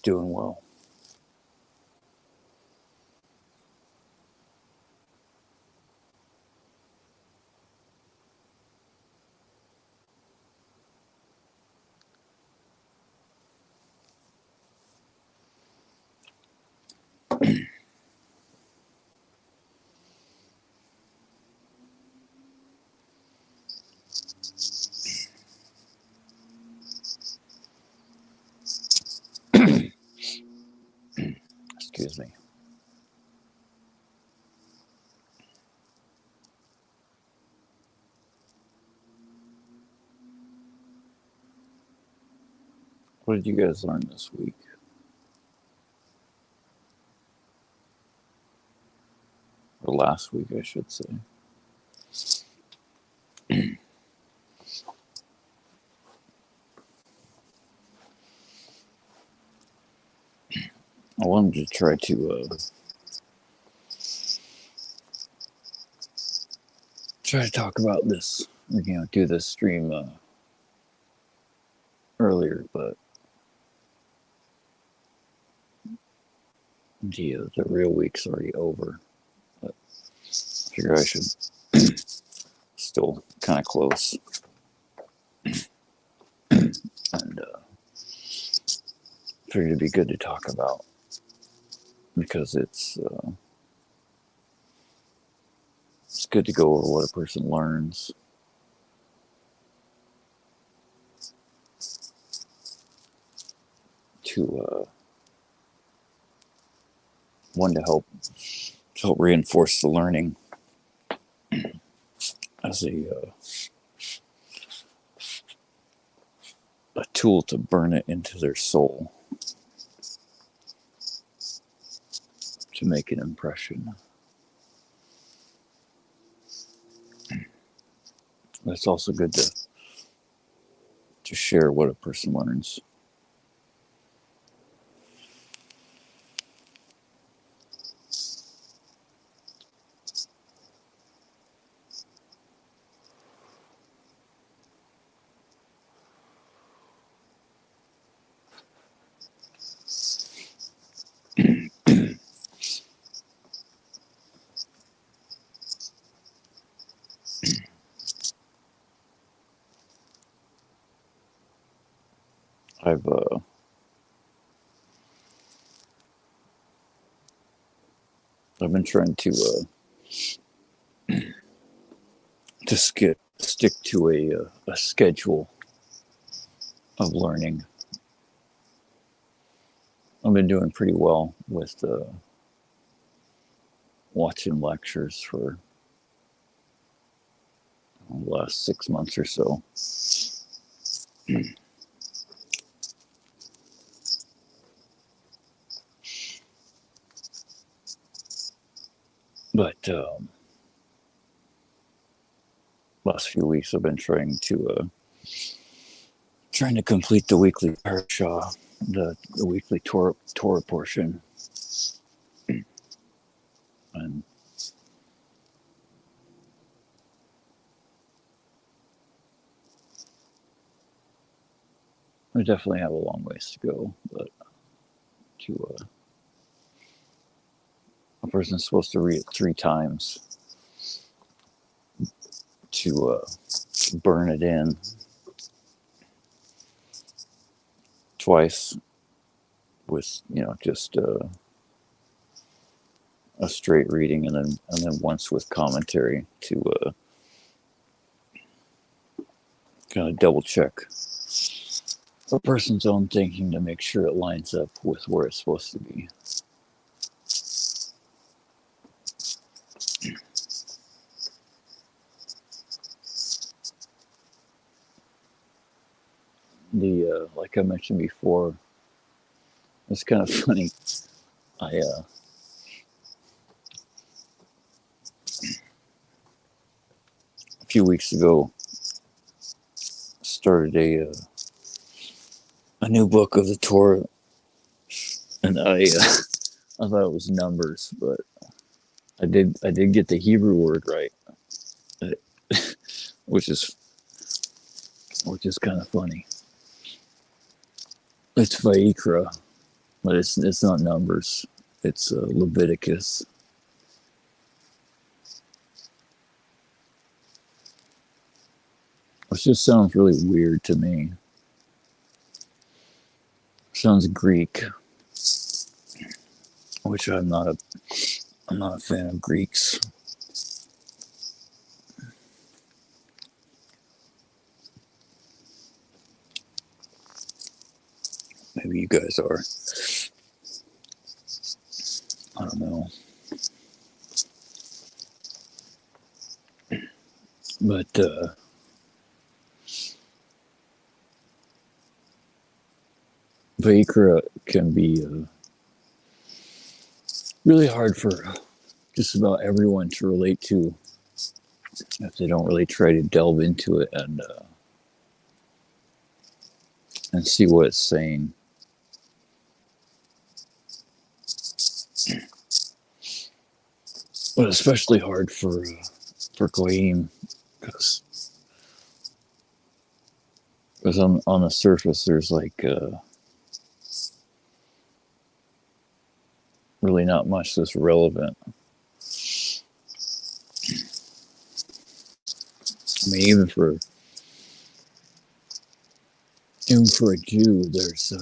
doing well. Excuse me. What did you guys learn this week? Or last week, I should say. I wanted to try to talk about this, do this stream earlier, but the real week's already over. But I figure I should still kind of close. And figured it'd be good to talk about because it's good to go over what a person learns. To one to help reinforce the learning as a tool to burn it into their soul, to make an impression. But it's also good to share what a person learns. I've been trying to stick to a schedule of learning. I've been doing pretty well with watching lectures for the last 6 months or so. But last few weeks I've been trying to complete the weekly parasha, the weekly Torah portion, and I definitely have a long ways to go. But a person's supposed to read it 3 times to burn it in. Twice with just a straight reading, and then once with commentary to kind of double check a person's own thinking to make sure it lines up with where it's supposed to be. Like I mentioned before, it's kind of funny. A few weeks ago started a new book of the Torah, and I thought it was Numbers, but I did get the Hebrew word right, which is kind of funny. It's Vayikra, but it's not Numbers. It's Leviticus. Which just sounds really weird to me. Sounds Greek, which I'm not a fan of Greeks. Maybe you guys are. I don't know. But Vajikra can be really hard for just about everyone to relate to if they don't really try to delve into it and see what it's saying. But especially hard for Goyim because on the surface there's like really not much that's relevant. I mean, even for a Jew, there's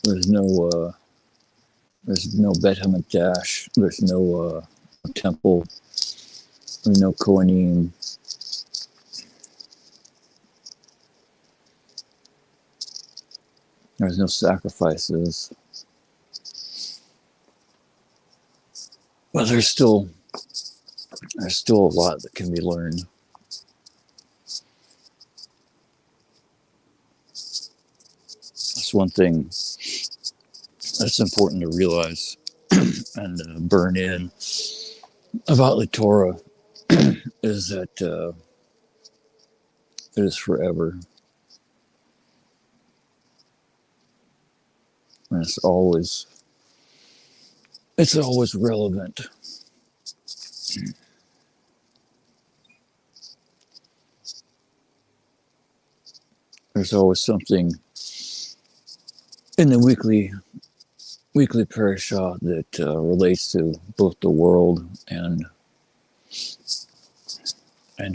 there's no Bet Hamikdash, there's no temple, there's no Kohanim. There's no sacrifices. But there's still a lot that can be learned. That's one thing that's important to realize and burn in about the Torah is that it is forever. And it's always relevant. There's always something in the weekly parashah that relates to both the world and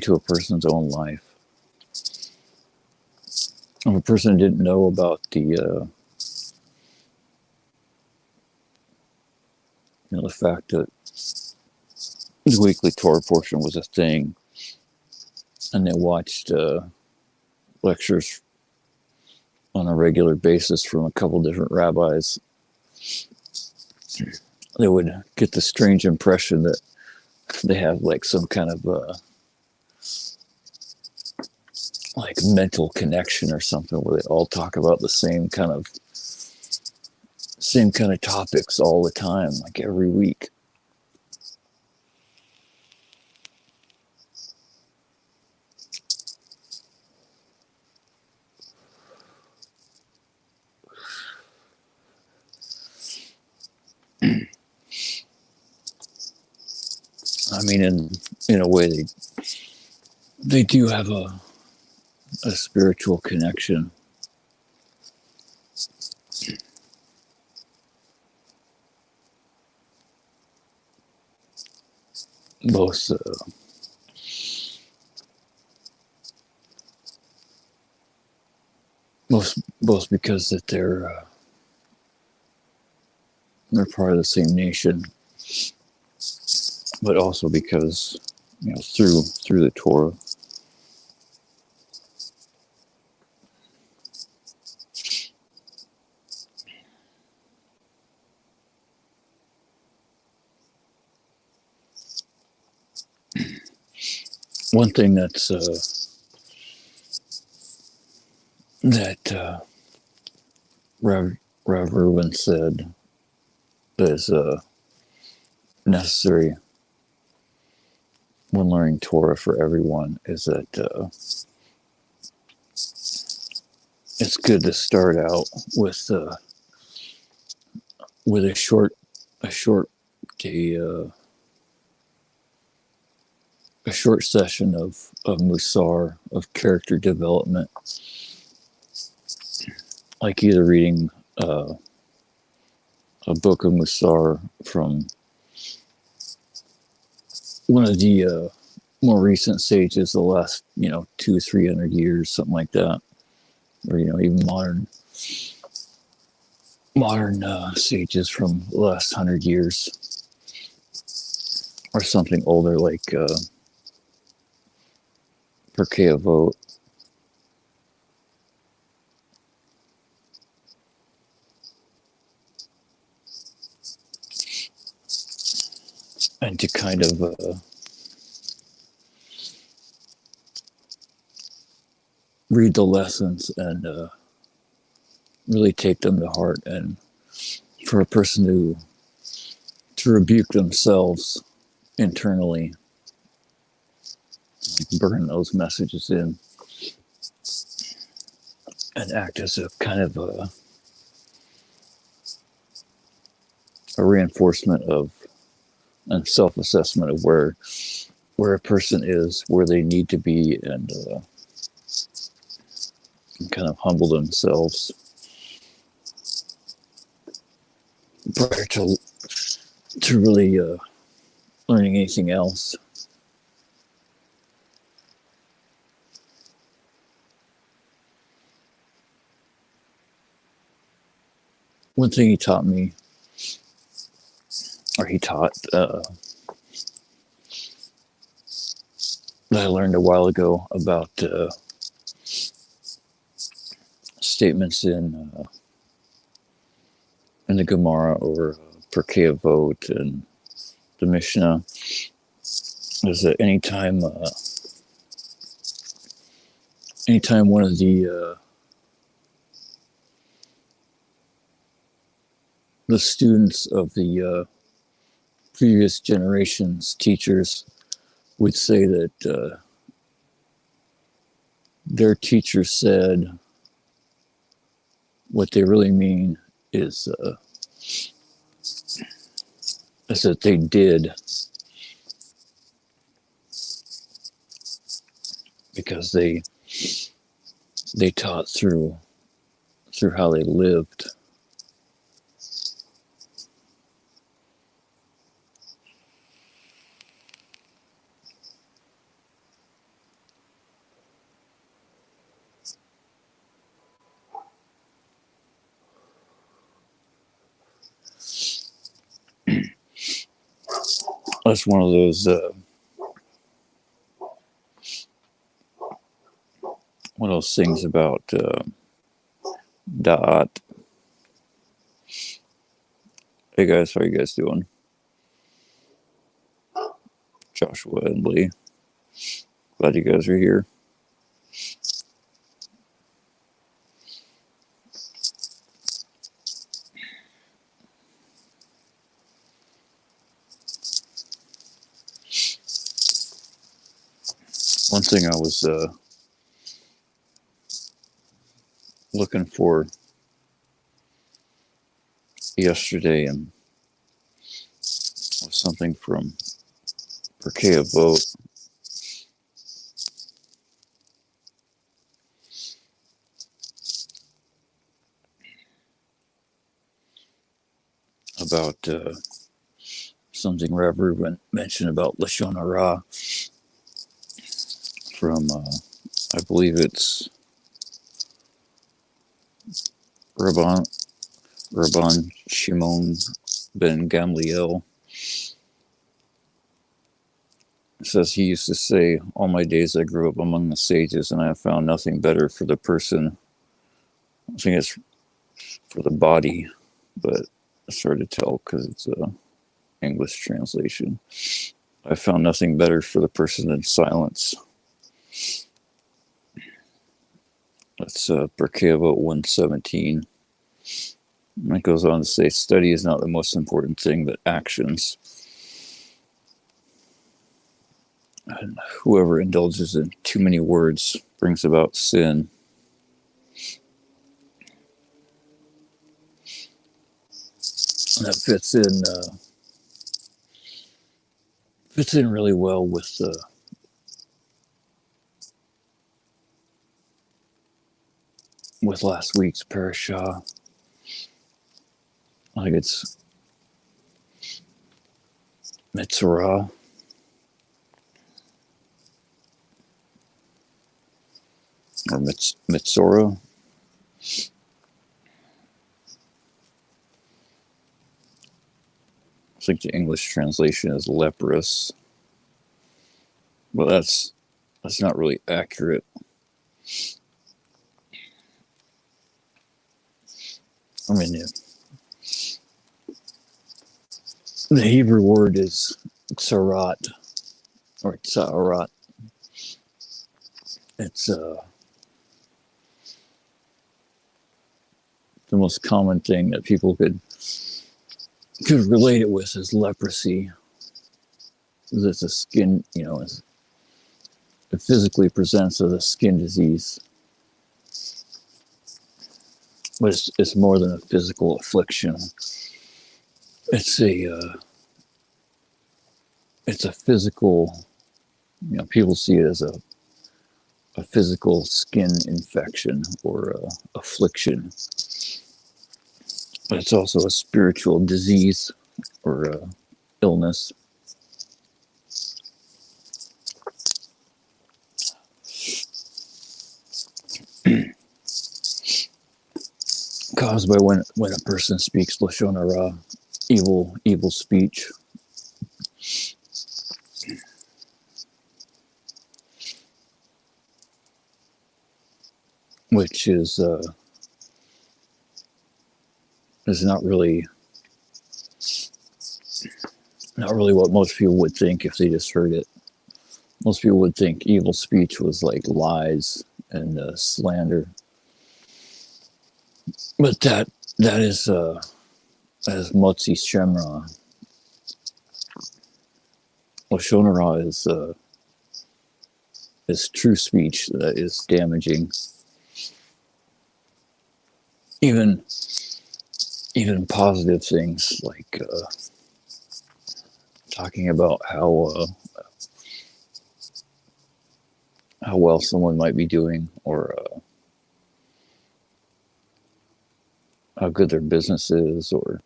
to a person's own life. If a person didn't know about the fact that the weekly Torah portion was a thing, and they watched lectures on a regular basis from a couple different rabbis, they would get the strange impression that they have like some kind of like mental connection or something where they all talk about the same kind of topics all the time, like every week. I mean, in a way, they do have a spiritual connection. Both because that they're part of the same nation, but also because through the Torah. One thing that's that Rev Reuben said is necessary when learning Torah for everyone is that it's good to start out with a short a short session of Musar, of character development, like either reading a book of Musar from one of the more recent sages, the last 200-300 years, something like that, or even modern sages from the last 100 years, or something older like Perkei Avot. And to kind of read the lessons and really take them to heart, and for a person to rebuke themselves internally, like burn those messages in, and act as a kind of a reinforcement of and self-assessment of where a person is, where they need to be, and kind of humble themselves prior to really learning anything else. One thing he taught me, or he taught, that I learned a while ago about statements in the Gemara or Perkei Avot and the Mishnah, is that anytime one of the students of the previous generation's teachers would say that their teacher said, what they really mean is that they did, because they taught through how they lived. That's one of those things about Da'at. Hey guys, how are you guys doing? Joshua and Lee, glad you guys are here. One thing I was looking for yesterday and was something from Perkei Avot about something Reverend mentioned about Lashon Hara from I believe it's Rabban Shimon ben Gamliel. It says he used to say, "All my days I grew up among the sages, and I have found nothing better for the person." I think it's for the body, but it's hard to tell because it's a English translation. I found nothing better for the person than silence. That's Perkei Avot 117. And it goes on to say, study is not the most important thing, but actions. And whoever indulges in too many words brings about sin. And that fits in really well with with last week's parasha. I think it's Mitzorah. Or Mitzorah. I think the English translation is leprous, but that's not really accurate. I mean, the Hebrew word is tsarat, or tsarat. It's the most common thing that people could relate it with is leprosy. It's a skin, it physically presents as a skin disease, but it's more than a physical affliction. It's a physical, people see it as a physical skin infection or affliction, but it's also a spiritual disease or illness. Caused by when a person speaks lashon hara, evil speech. Which is not really what most people would think if they just heard it. Most people would think evil speech was like lies and slander, but that is as Motzi Shemra. Lashon hara is true speech that is damaging. Even positive things like talking about how well someone might be doing, or how good their business is, or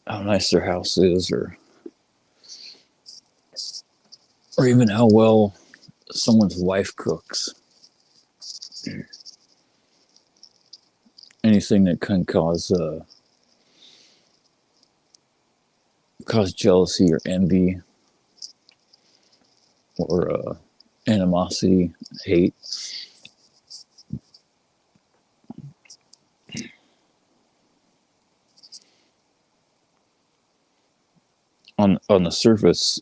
how nice their house is, or even how well someone's wife cooks. Anything that can cause jealousy or envy or animosity, hate. On the surface,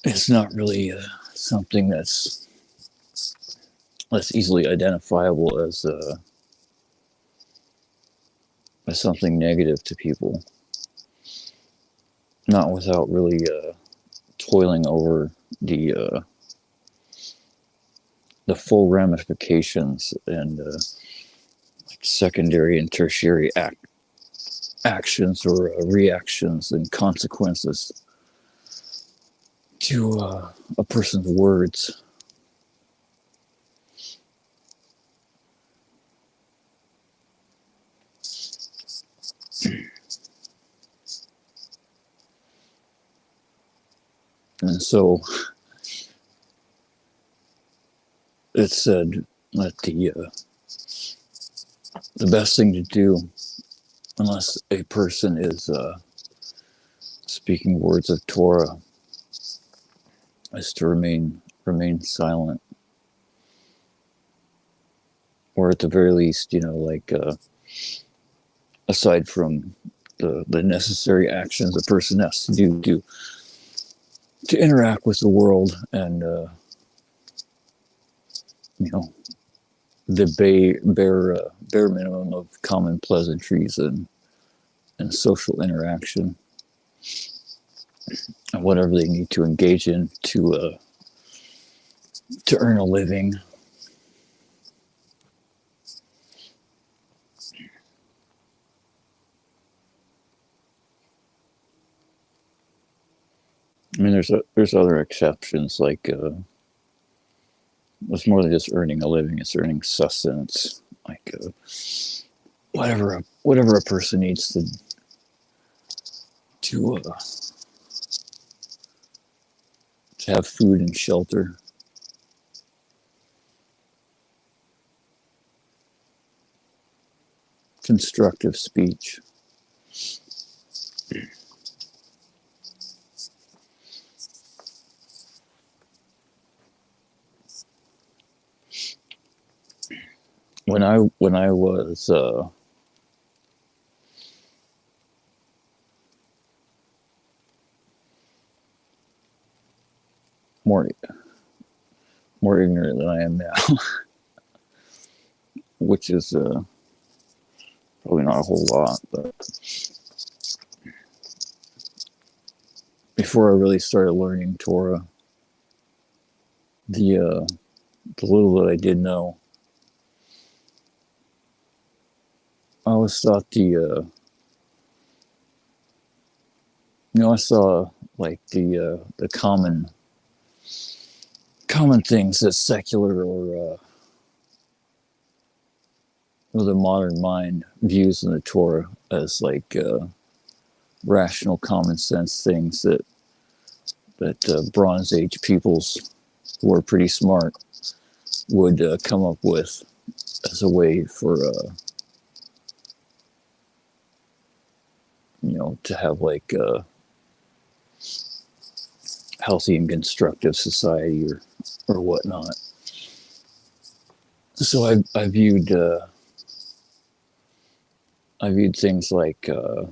it's not really something that's easily identifiable as something negative to people. Not without really toiling over the full ramifications and like secondary and tertiary actions or reactions and consequences to a person's words. And so it's said that the best thing to do, unless a person is speaking words of Torah, is to remain silent, or at the very least, aside from the necessary actions a person has to do to interact with the world, and the bare minimum of common pleasantries and social interaction, and whatever they need to engage in to earn a living. I mean, there's other exceptions, like It's more than just earning a living. It's earning sustenance, like whatever a person needs to to have food and shelter. Constructive speech. When I was more more ignorant than I am now, which is probably not a whole lot, but before I really started learning Torah, the little that I did know, I always thought I saw like the common things that secular or the modern mind views in the Torah as like rational, common sense things that Bronze Age peoples who are pretty smart would come up with as a way for to have like healthy and constructive society or whatnot. So I viewed things like the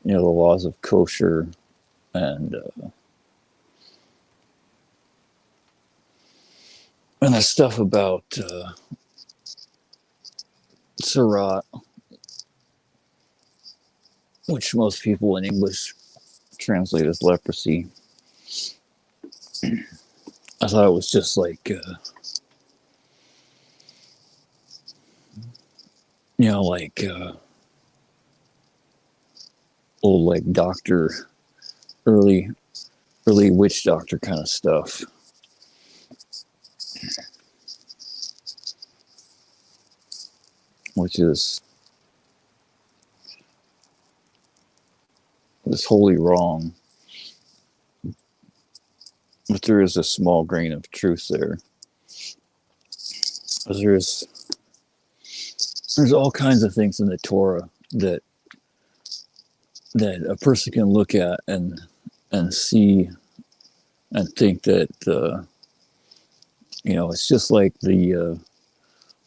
laws of kosher and the stuff about Surat, which most people in English translate as leprosy. I thought it was just like like old like doctor, early witch doctor kind of stuff. Which is wholly wrong. But there is a small grain of truth there. There's all kinds of things in the Torah that a person can look at and see and think that it's just like the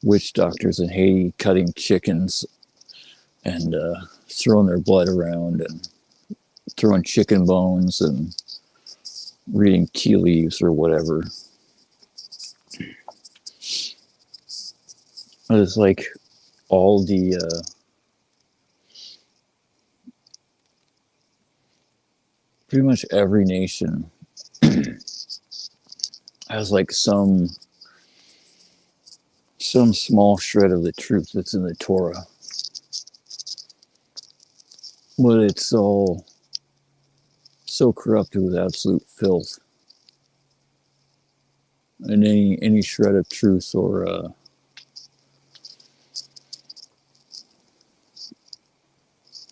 witch doctors in Haiti cutting chickens and throwing their blood around and throwing chicken bones and reading tea leaves or whatever. It's like all the pretty much every nation has like some small shred of the truth that's in the Torah, but it's all so corrupted with absolute filth. And any shred of truth or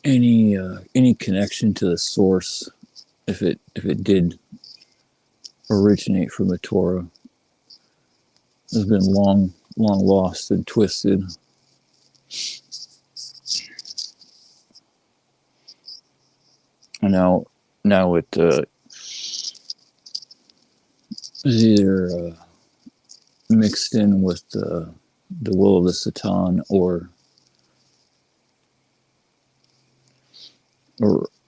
any connection to the source, if it did originate from the Torah, has been long lost and twisted. And now it is either mixed in with the will of the Satan or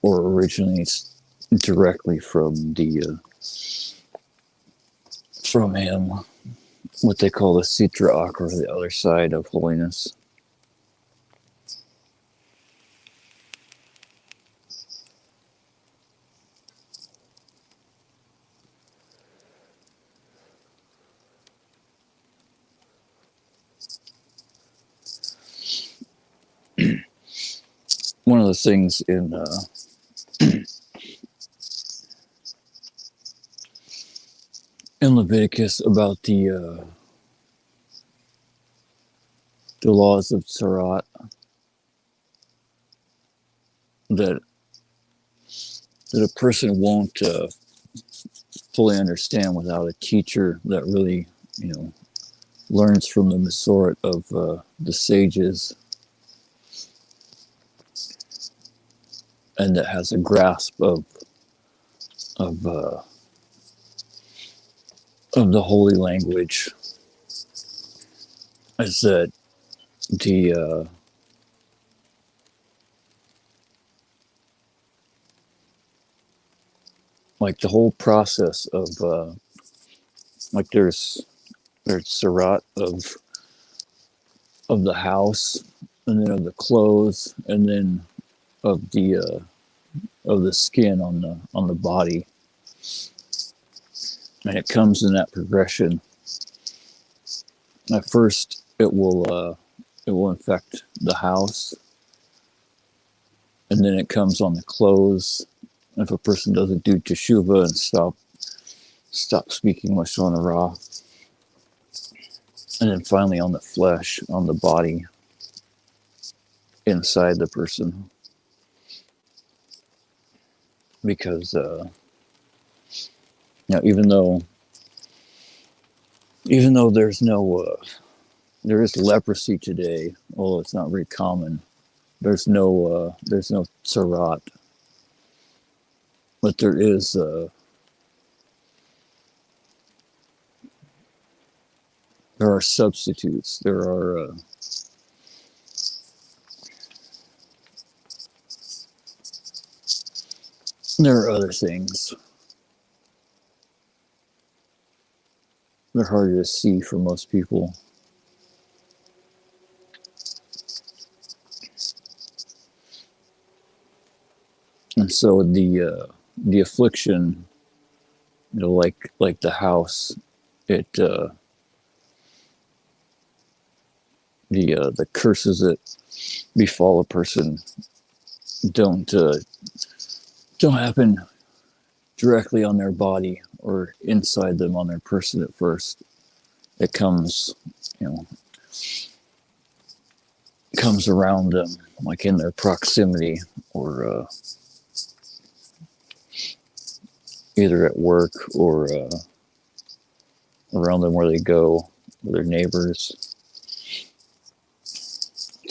originates directly from from him, what they call the Sitra Achra, the other side of holiness. One of the things in in Leviticus about the laws of Tzara'at that a person won't fully understand without a teacher that really, learns from the Masoret of the sages, and that has a grasp of uh, of the holy language. Is that the like the whole process of like there's Surat of the house, and then of the clothes, and then of the skin on the body, and it comes in that progression. At first, it will infect the house, and then it comes on the clothes. If a person doesn't do teshuvah and stop speaking lashon hara, and then finally on the flesh, on the body, inside the person, because even though there is leprosy today, although it's not very common. There's no tzara'at, but there are substitutes. There are other things. They're harder to see for most people. And so the affliction, like the house, it the curses that befall a person don't happen directly on their body or inside them on their person at first. It comes, comes around them, like in their proximity, or either at work or around them where they go, with their neighbors,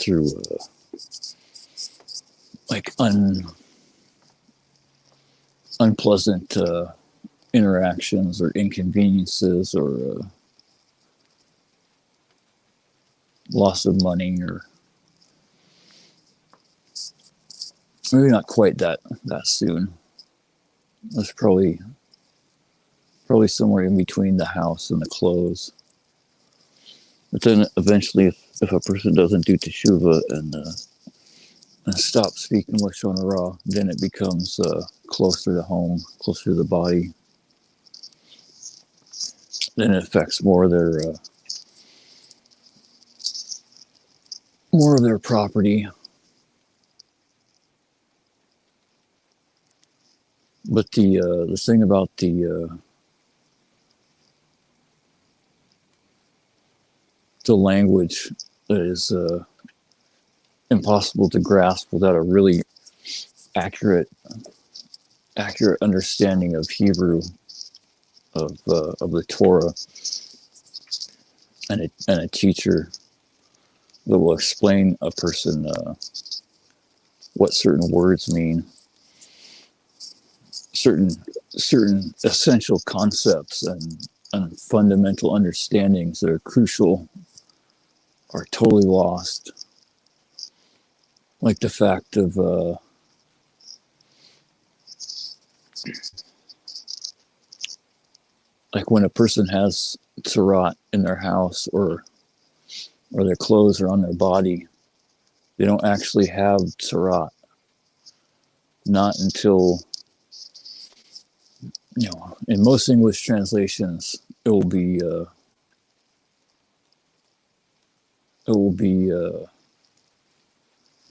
through like unpleasant interactions or inconveniences, or loss of money, or maybe not quite that soon. It's probably somewhere in between the house and the clothes. But then eventually, if a person doesn't do teshuvah and stop speaking lashon hara, then it becomes closer to home, closer to the body. Then it affects more of their property. But the thing about the language that is impossible to grasp without a really accurate understanding of Hebrew, of the Torah, and a teacher that will explain a person what certain words mean, certain essential concepts and fundamental understandings that are crucial are totally lost. Like the fact of like when a person has tzara'at in their house or their clothes are on their body, they don't actually have tzara'at. Not until, in most English translations, it will be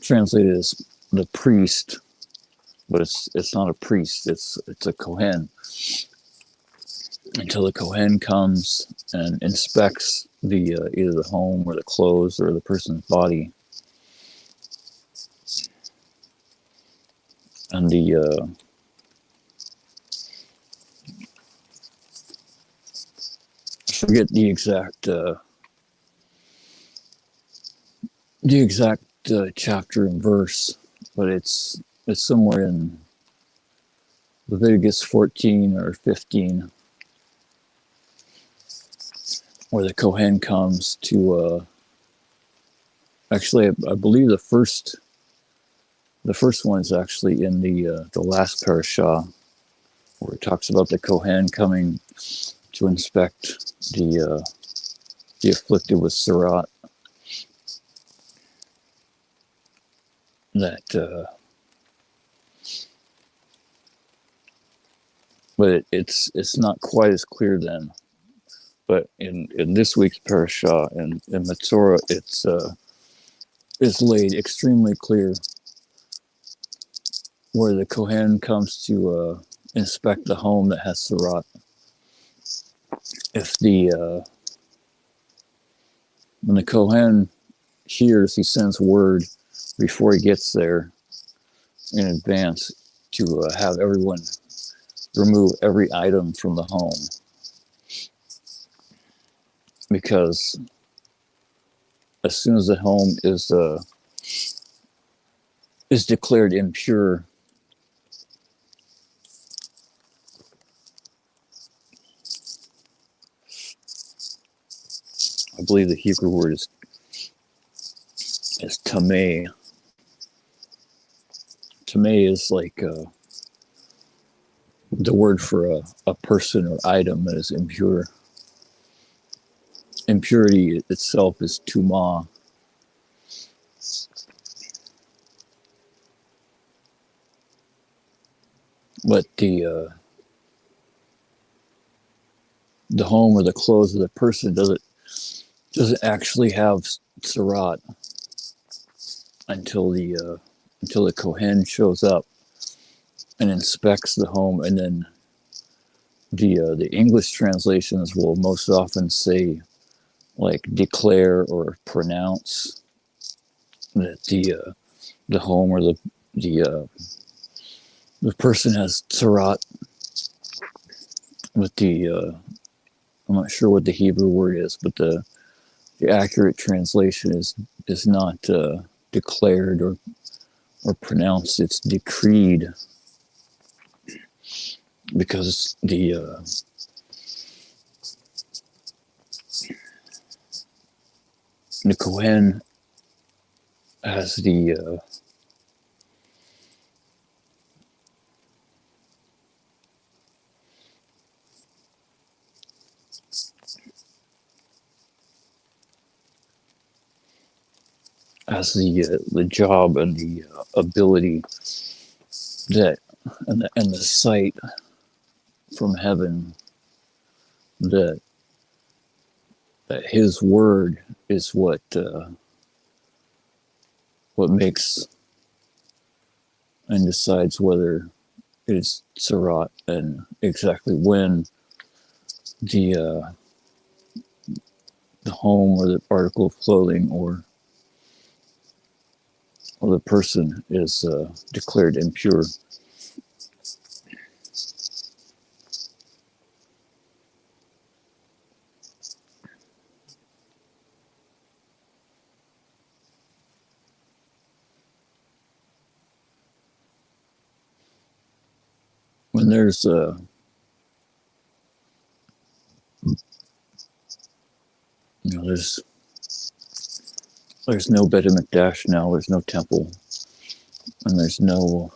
translated as the priest, but it's not a priest. It's a kohen. until the Kohen comes and inspects the either the home or the clothes or the person's body. And I forget the exact chapter and verse, but it's somewhere in Leviticus 14 or 15, where the Kohen comes to. Actually, I believe the first one is actually in the last parashah, where it talks about the Kohen coming to inspect the afflicted with Surat. But it's not quite as clear then. But in this week's parashah and in Matzorah, it's laid extremely clear where the Kohen comes to inspect the home that has Surat. If when the Kohen hears, he sends word before he gets there in advance to have everyone remove every item from the home, because as soon as the home is declared impure, I believe the Hebrew word is tameh. Tameh is like the word for a person or item that is impure. Impurity itself is tumah. But the home or the clothes of the person doesn't actually have Surat until the Kohen shows up and inspects the home, and then the English translations will most often say like declare or pronounce that the home or the the person has Surat. With I'm not sure what the Hebrew word is, but the accurate translation is not declared or pronounced. It's decreed, because the Kohen has the job and the ability that and the sight from heaven that his word is what makes and decides whether it is Surat, and exactly when the the home or the article of clothing or the person is declared impure. When there's there's no Bet HaMikdash now. There's no temple, and there's no.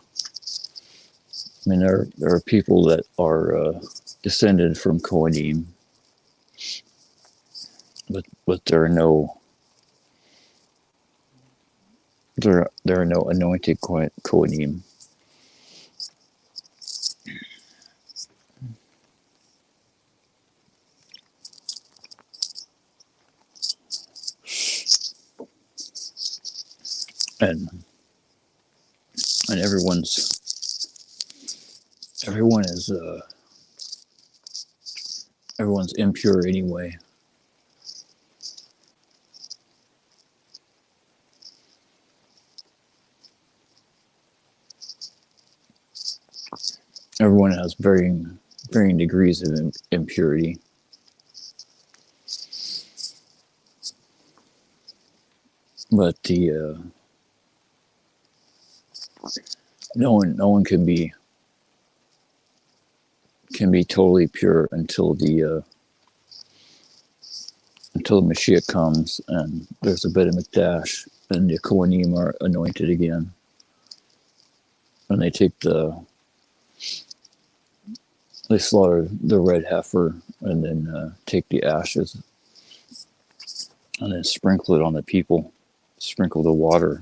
I mean, there are people that are descended from Kohanim, but there are no anointed Kohanim. And everyone is everyone's impure anyway. Everyone has varying degrees of impurity. But no one can be totally pure until the Mashiach comes and there's a bit of Mikdash and the Kohanim are anointed again. And they slaughter the red heifer and then take the ashes and then sprinkle it on the people, sprinkle the water.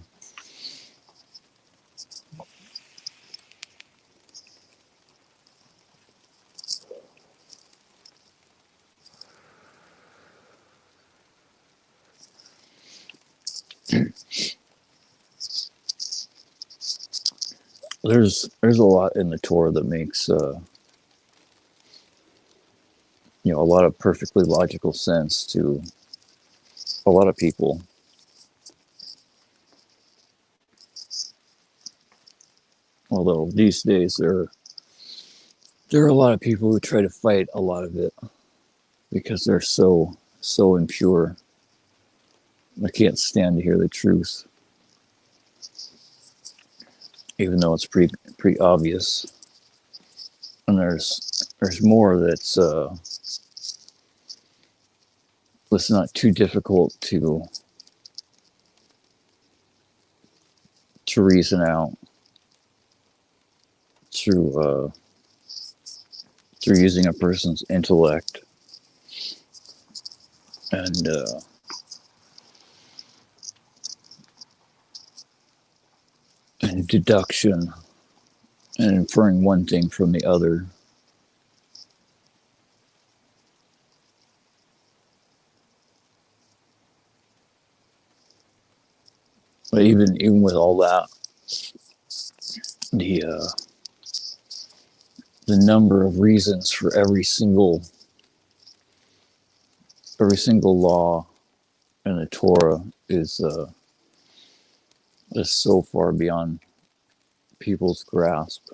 There's a lot in the Torah that makes a lot of perfectly logical sense to a lot of people. Although these days there are a lot of people who try to fight a lot of it because they're so impure. I can't stand to hear the truth, even though it's pretty obvious. And there's more that's not too difficult to reason out through using a person's intellect and deduction and inferring one thing from the other. But even with all that, the number of reasons for every single law in the Torah is so far beyond people's grasp.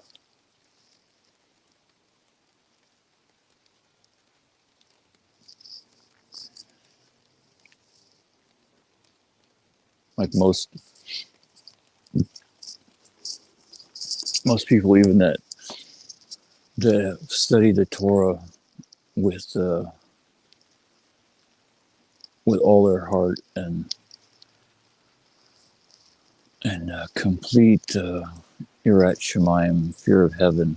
Like most people, even that study the Torah with all their heart and complete Yirat Shamayim, fear of heaven,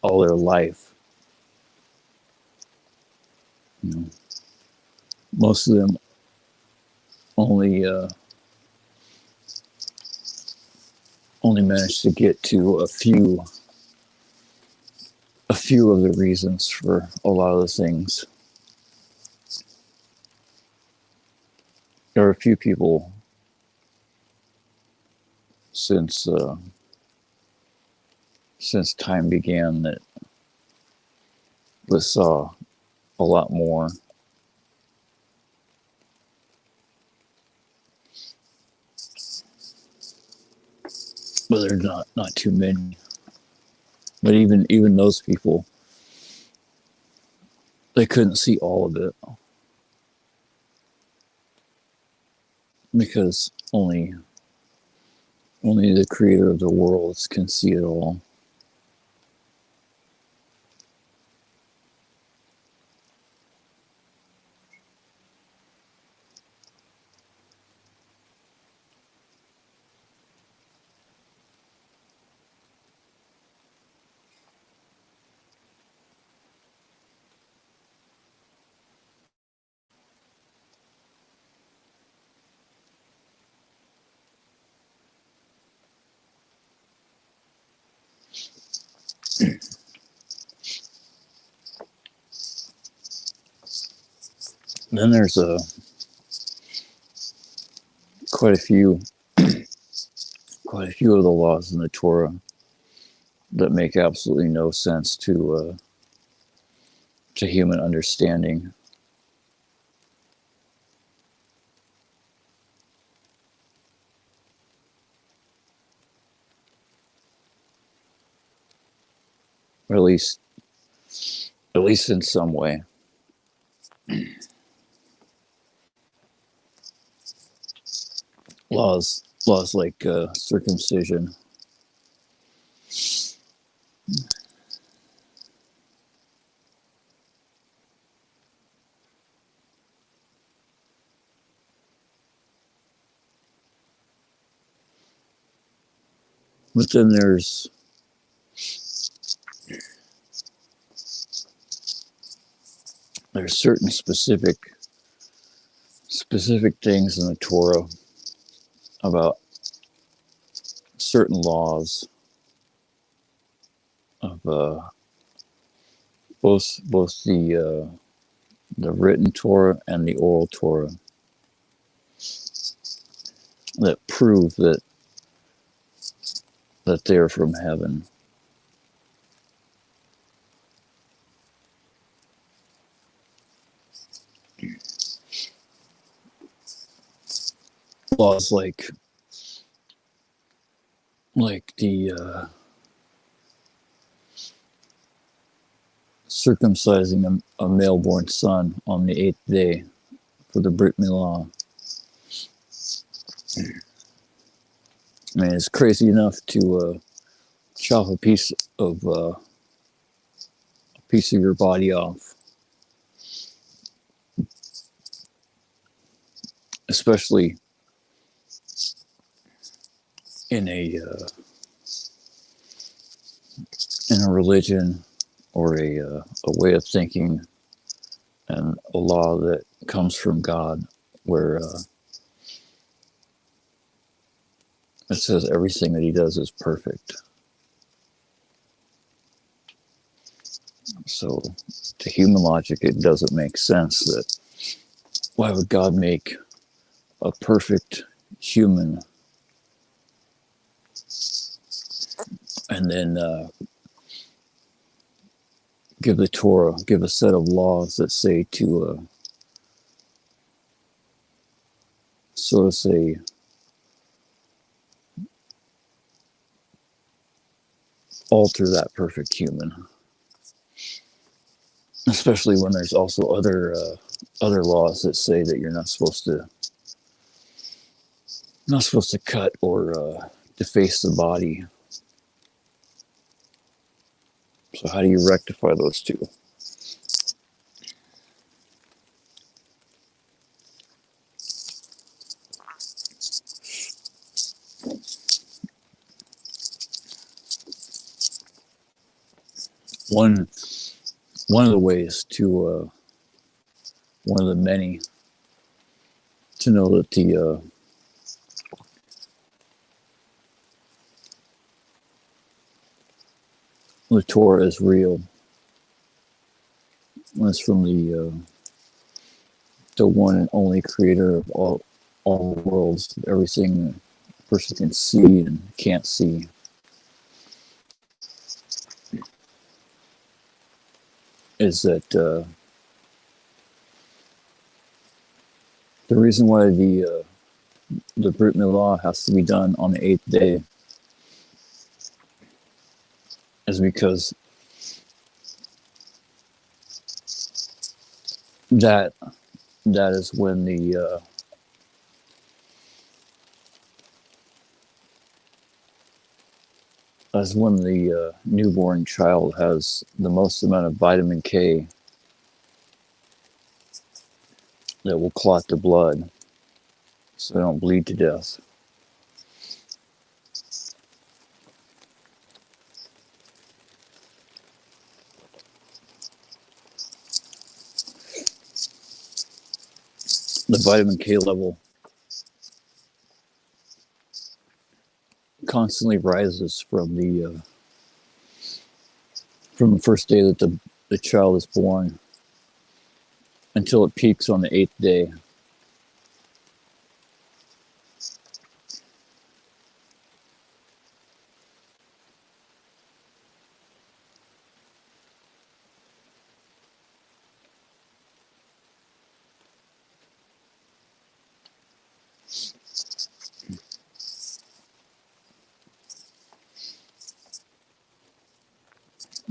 all their life. Most of them only managed to get to a few of the reasons for a lot of the things. There are a few people since time began that saw a lot more. But there's not too many. But even those people, they couldn't see all of it because only the creator of the worlds can see it all. Then there's quite a few of the laws in the Torah that make absolutely no sense to to human understanding. Or at least in some way. Laws like circumcision. But then there's certain specific things in the Torah about certain laws of both the written Torah and the oral Torah that prove that they're from heaven. Laws like the circumcising a male-born son on the 8th day for the Brit Milah. I mean, it's crazy enough to chop a piece of your body off, especially in a religion or a way of thinking and a law that comes from God, where it says everything that He does is perfect. So, to human logic, it doesn't make sense that why would God make a perfect human and then give the Torah, give a set of laws that say to sort of say alter that perfect human, especially when there's also other laws that say that you're not supposed to cut or deface the body. So how do you rectify those two? One of the ways to one of the many to know that the Torah is real. It's from the one and only Creator of all worlds, everything a person can see and can't see. Is that the reason why the Brit Milah has to be done on the 8th day is because that is when the newborn child has the most amount of vitamin K that will clot the blood so they don't bleed to death. The vitamin K level constantly rises from the first day that the child is born until it peaks on the 8th day.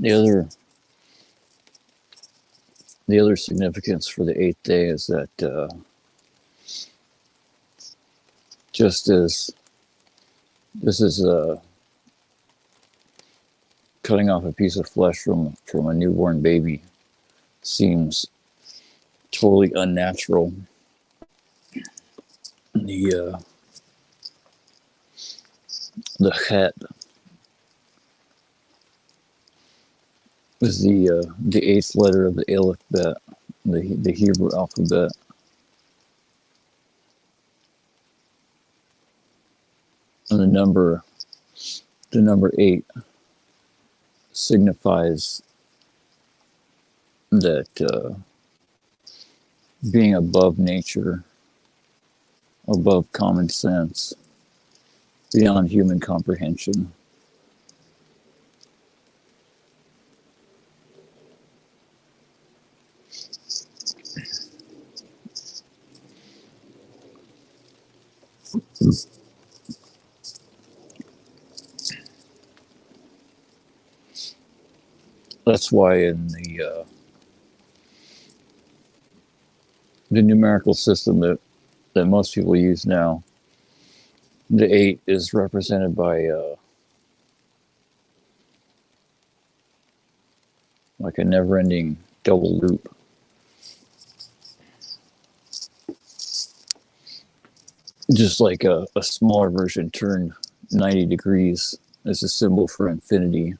The other the other significance for the eighth day is that just as this is cutting off a piece of flesh from a newborn baby seems totally unnatural. The het is the eighth letter of the alphabet, the Hebrew alphabet. And the number 8 signifies that being above nature, above common sense, beyond human comprehension. That's why in the numerical system that most people use now, the 8 is represented by like a never-ending double loop. Just like a smaller version turned 90 degrees as a symbol for infinity.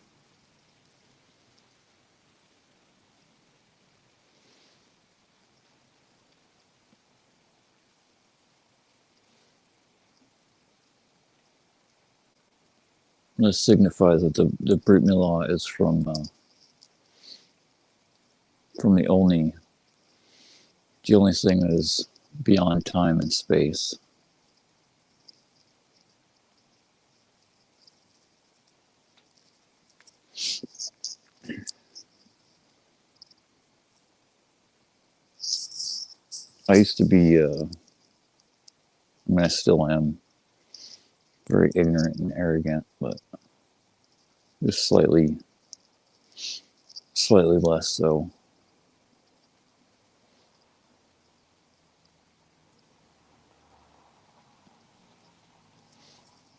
This signifies that the Brit Milah is from the only thing that is beyond time and space. I used to be, I mean, I still am very ignorant and arrogant, but just slightly less so.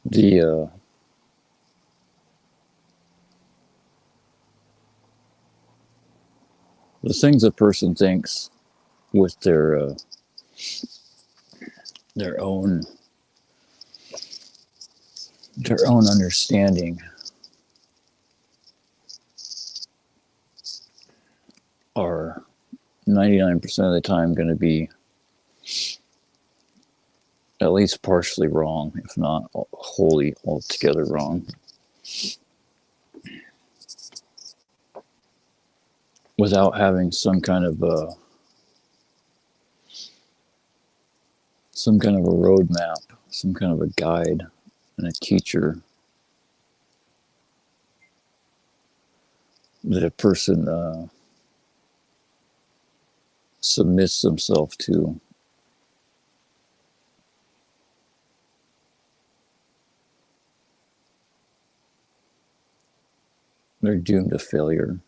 The things a person thinks with their own understanding are 99% of the time going to be at least partially wrong, if not wholly altogether wrong. Without having some kind of a roadmap, some kind of a guide, and a teacher that a person submits themselves to. They're doomed to failure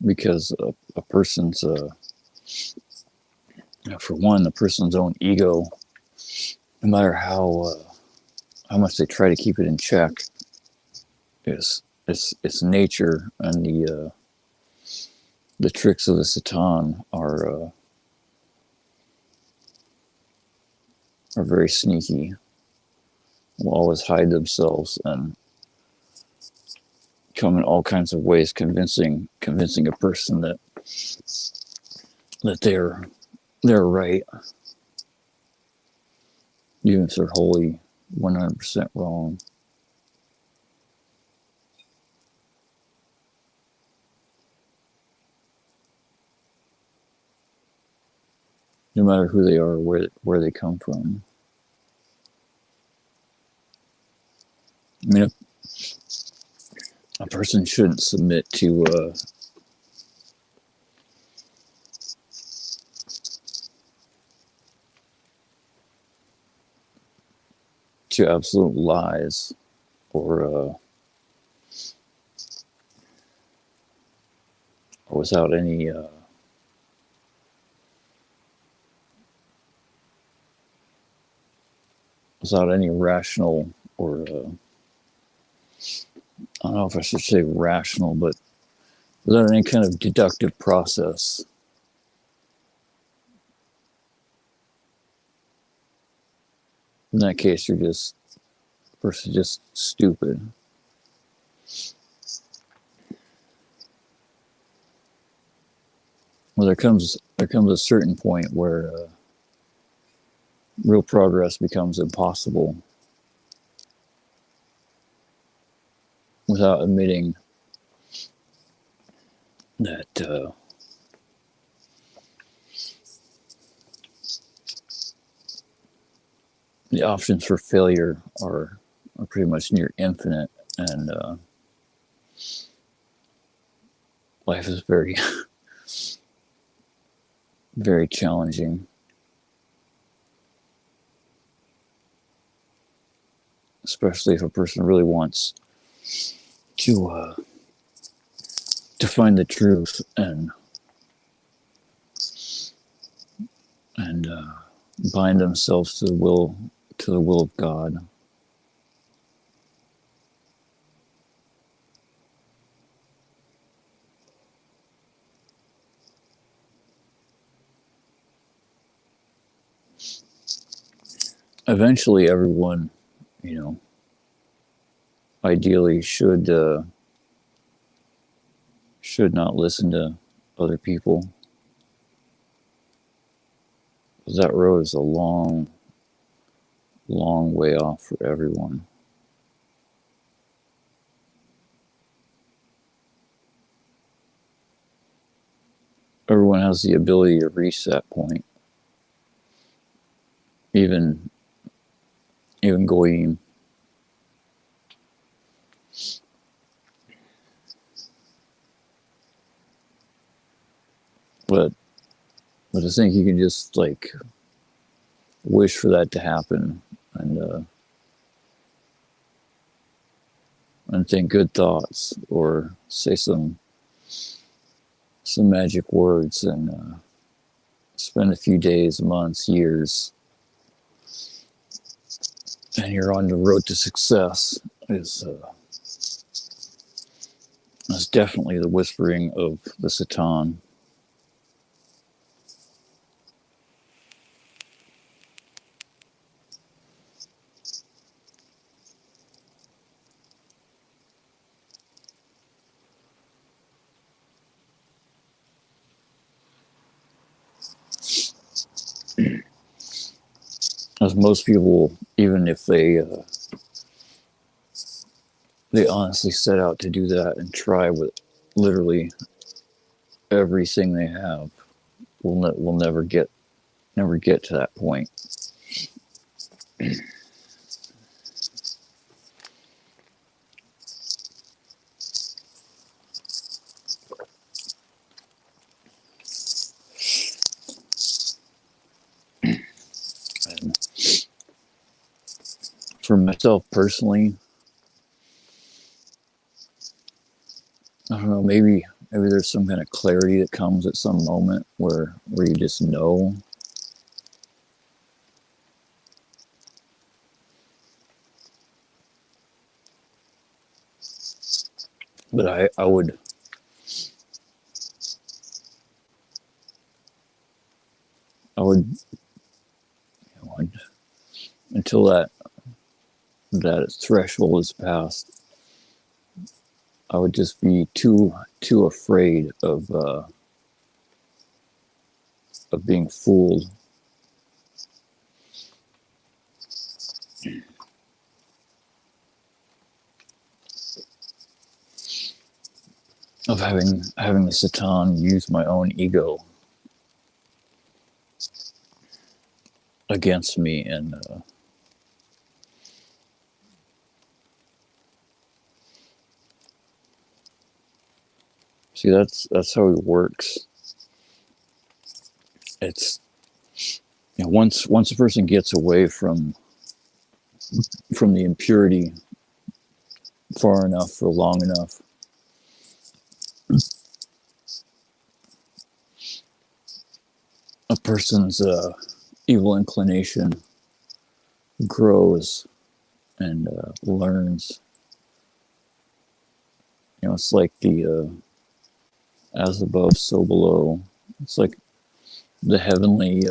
because a person's, for one, the person's own ego, no matter how much they try to keep it in check, is its nature, and the tricks of the Satan are very sneaky. Will always hide themselves and come in all kinds of ways, convincing a person that they're right, even if they're wholly 100% wrong. No matter who they are, or where they come from. I mean, a person shouldn't submit to absolute lies, or without any rational or I don't know if I should say rational, but without any kind of deductive process. In that case, you're just person just stupid. Well, there comes a certain point where real progress becomes impossible without admitting that the options for failure are pretty much near infinite, and life is very very challenging, especially if a person really wants to find the truth and bind themselves to the will of God. Eventually, everyone, ideally should not listen to other people. That road is a long, long way off for everyone. Everyone has the ability to reach that point. Even goyim. But I think you can just wish for that to happen and think good thoughts or say some magic words and spend a few days, months, years, and you're on the road to success is definitely the whispering of the Satan. As most people, even if they honestly set out to do that and try with literally everything they have, will never get to that point. And for myself personally, I don't know, maybe there's some kind of clarity that comes at some moment where you just know. But I would until that threshold is passed, I would just be too afraid of being fooled. Of having the Satan use my own ego against me, and see, that's how it works. It's once a person gets away from the impurity far enough for long enough, a person's evil inclination grows and learns. It's like the as above, so below. It's like the heavenly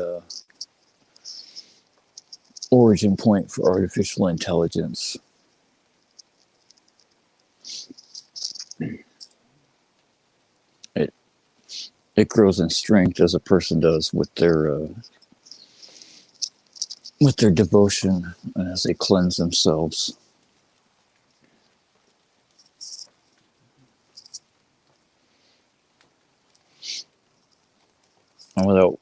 origin point for artificial intelligence. It it grows in strength as a person does with their devotion and as they cleanse themselves. And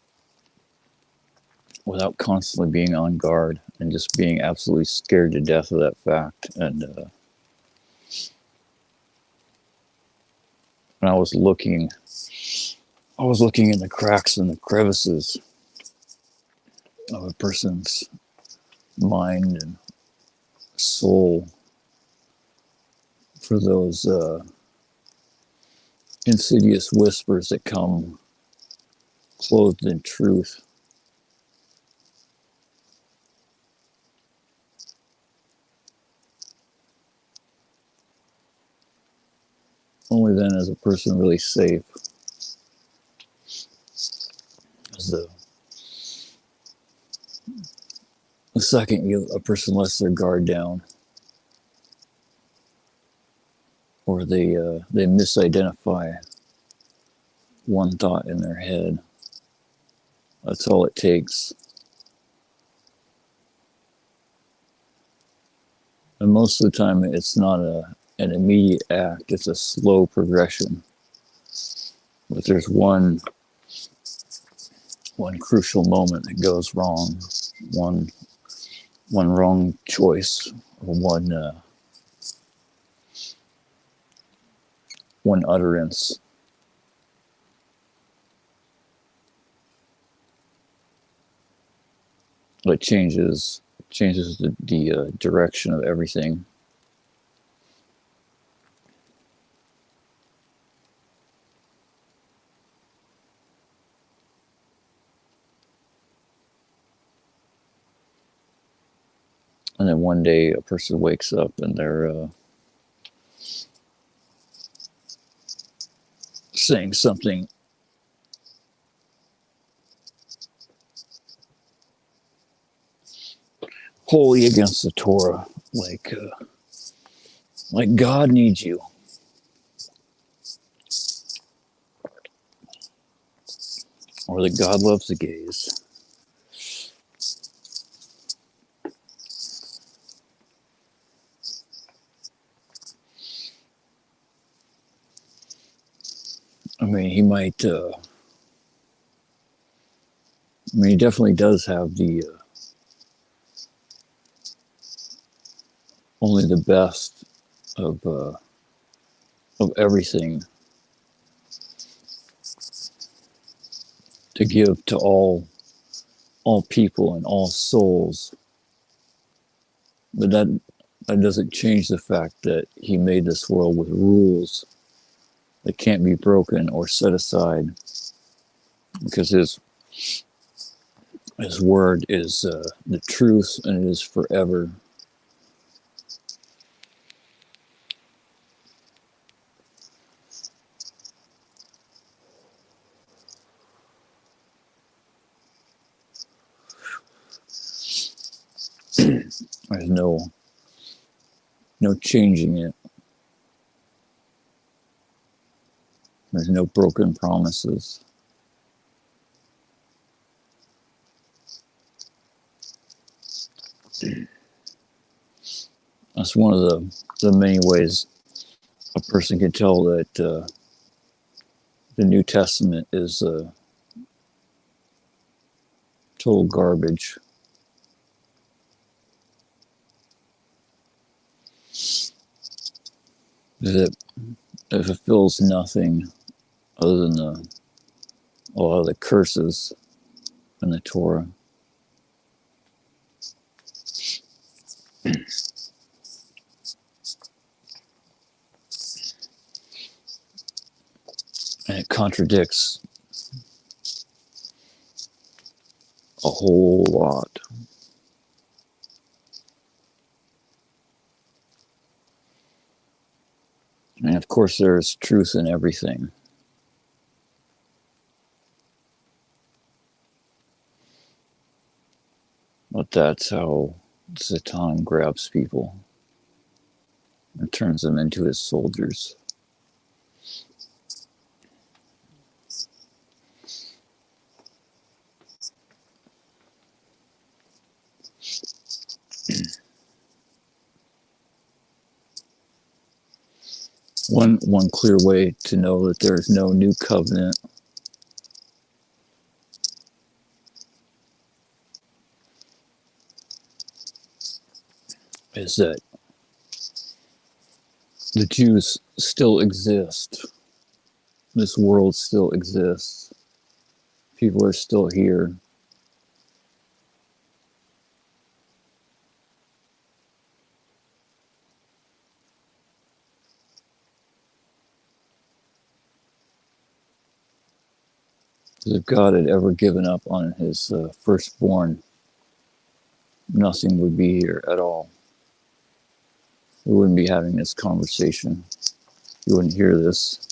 without constantly being on guard and just being absolutely scared to death of that fact. And I was looking in the cracks and the crevices of a person's mind and soul for those insidious whispers that come clothed in truth. Only then is a person really safe. As the second a person lets their guard down, or they misidentify one thought in their head, that's all it takes. And most of the time, it's not an immediate act; it's a slow progression. But there's one crucial moment that goes wrong, one wrong choice, or one utterance that changes the direction of everything. And then one day a person wakes up and they're saying something wholly against the Torah, like God needs you, or that God loves the gays. I mean, he might. He definitely does have the only the best of everything to give to all people and all souls. But that doesn't change the fact that he made this world with rules that can't be broken or set aside, because his word is the truth, and it is forever. There's no changing it. There's no broken promises. That's one of the many ways a person can tell that the New Testament is total garbage. That it fulfills nothing other than a lot of the curses in the Torah. And it contradicts whole lot. And of course, there's truth in everything. But that's how Satan grabs people and turns them into his soldiers. One clear way to know that there is no new covenant is that the Jews still exist. This world still exists. People are still here. If God had ever given up on his firstborn, nothing would be here at all. We wouldn't be having this conversation. You wouldn't hear this.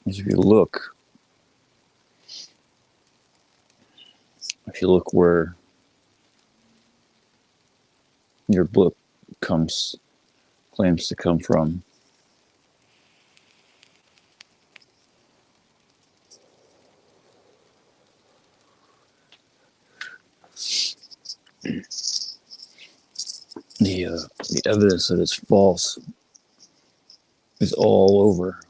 If you look where your book claims to come from, the evidence that it's false is all over.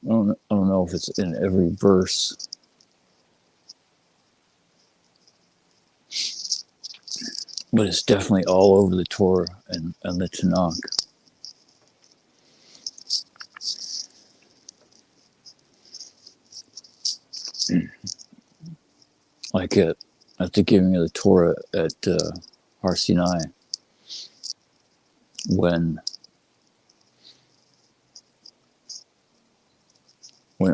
I don't know if it's in every verse, but it's definitely all over the Torah and the Tanakh. Like at the giving of the Torah at Har Sinai, when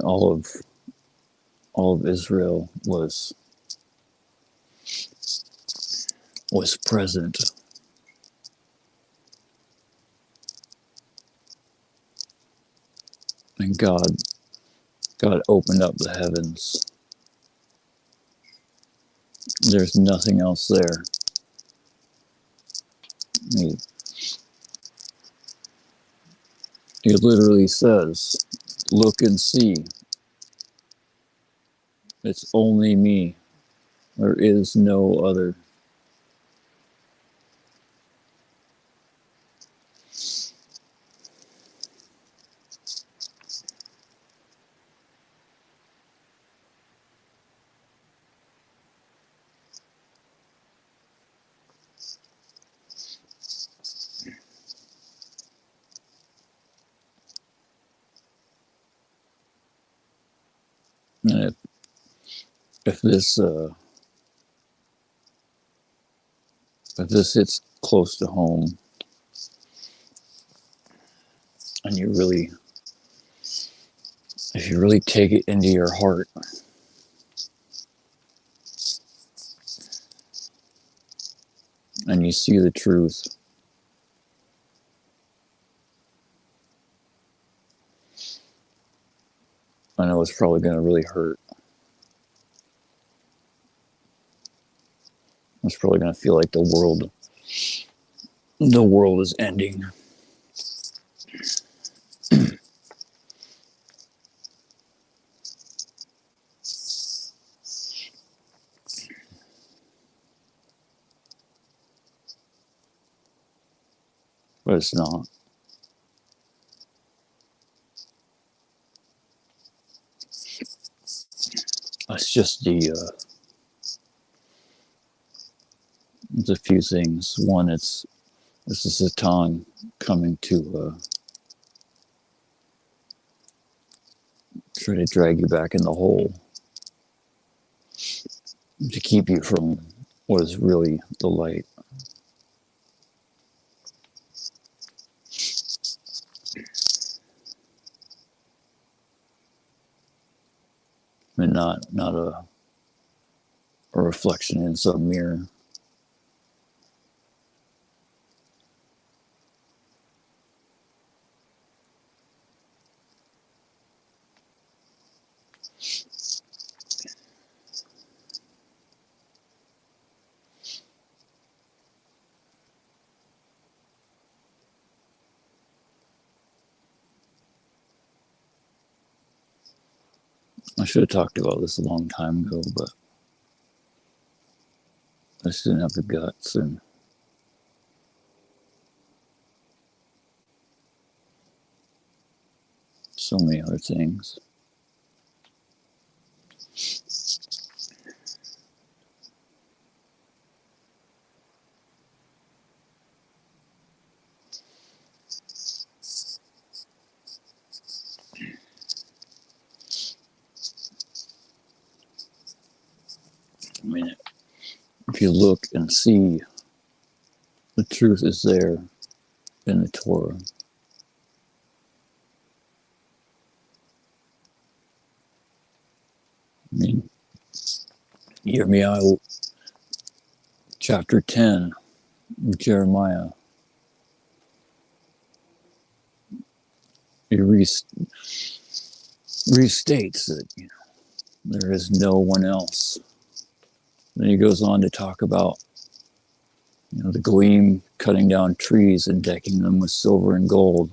all of Israel was present, and God opened up the heavens. There's nothing else there. He literally says, "Look and see. It's only me. There is no other." And if this hits close to home, and if you really take it into your heart, and you see the truth, I know it's probably going to really hurt. It's probably going to feel like the world is ending. But it's not. It's just it's a few things. One, this is Satan coming to try to drag you back in the hole, to keep you from was really the light. And not a reflection in some mirror. I should have talked about this a long time ago, but I just didn't have the guts and so many other things. I mean, if you look and see, the truth is there in the Torah. I mean, Jeremiah chapter 10 of Jeremiah, he restates that there is no one else. Then he goes on to talk about the Goyim cutting down trees and decking them with silver and gold.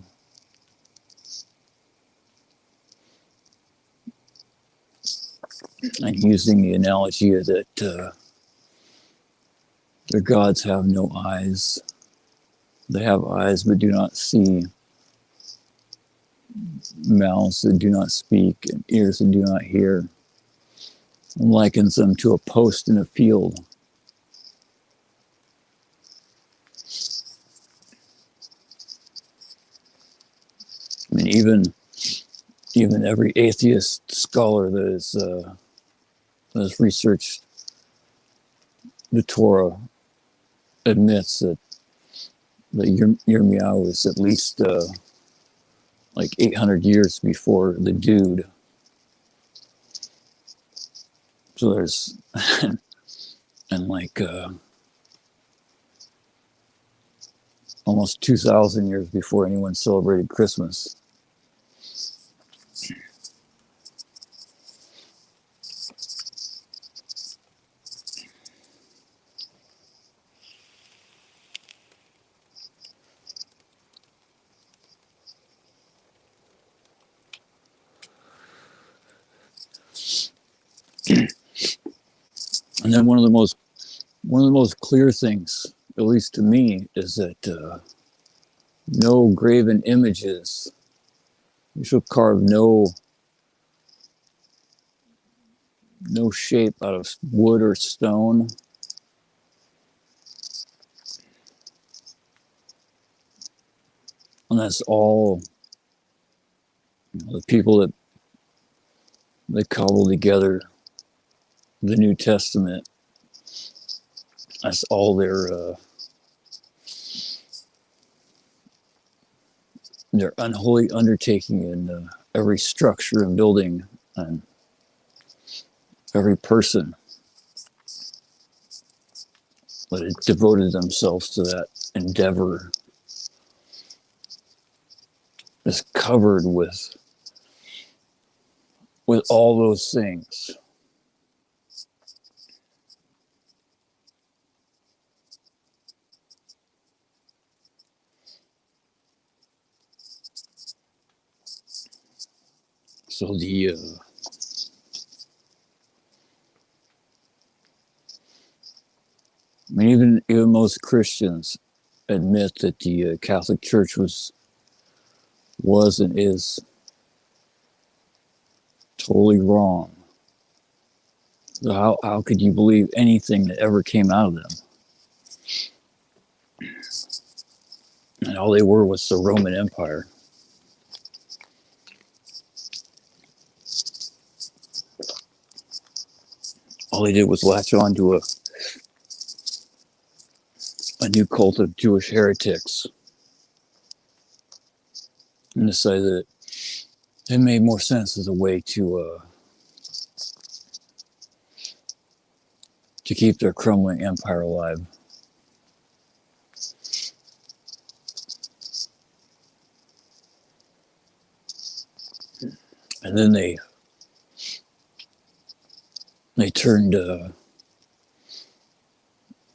And using the analogy that their gods have no eyes. They have eyes but do not see, mouths that do not speak, and ears that do not hear. And likens them to a post in a field. I mean, even every atheist scholar that has researched the Torah admits that Yirmiyahu was at least like 800 years before the dude. So there's, and like almost 2,000 years before anyone celebrated Christmas. And then one of the most clear things, at least to me, is that no graven images. You shall carve no shape out of wood or stone. And that's all the people that cobble together the New Testament. That's all their unholy undertaking in every structure and building and every person that had devoted themselves to that endeavor is covered with all those things. So I mean, even most Christians admit that the Catholic Church was and is totally wrong. So how could you believe anything that ever came out of them? And all they were was the Roman Empire. All they did was latch on to a new cult of Jewish heretics and decided that it made more sense as a way to keep their crumbling empire alive. And then they turned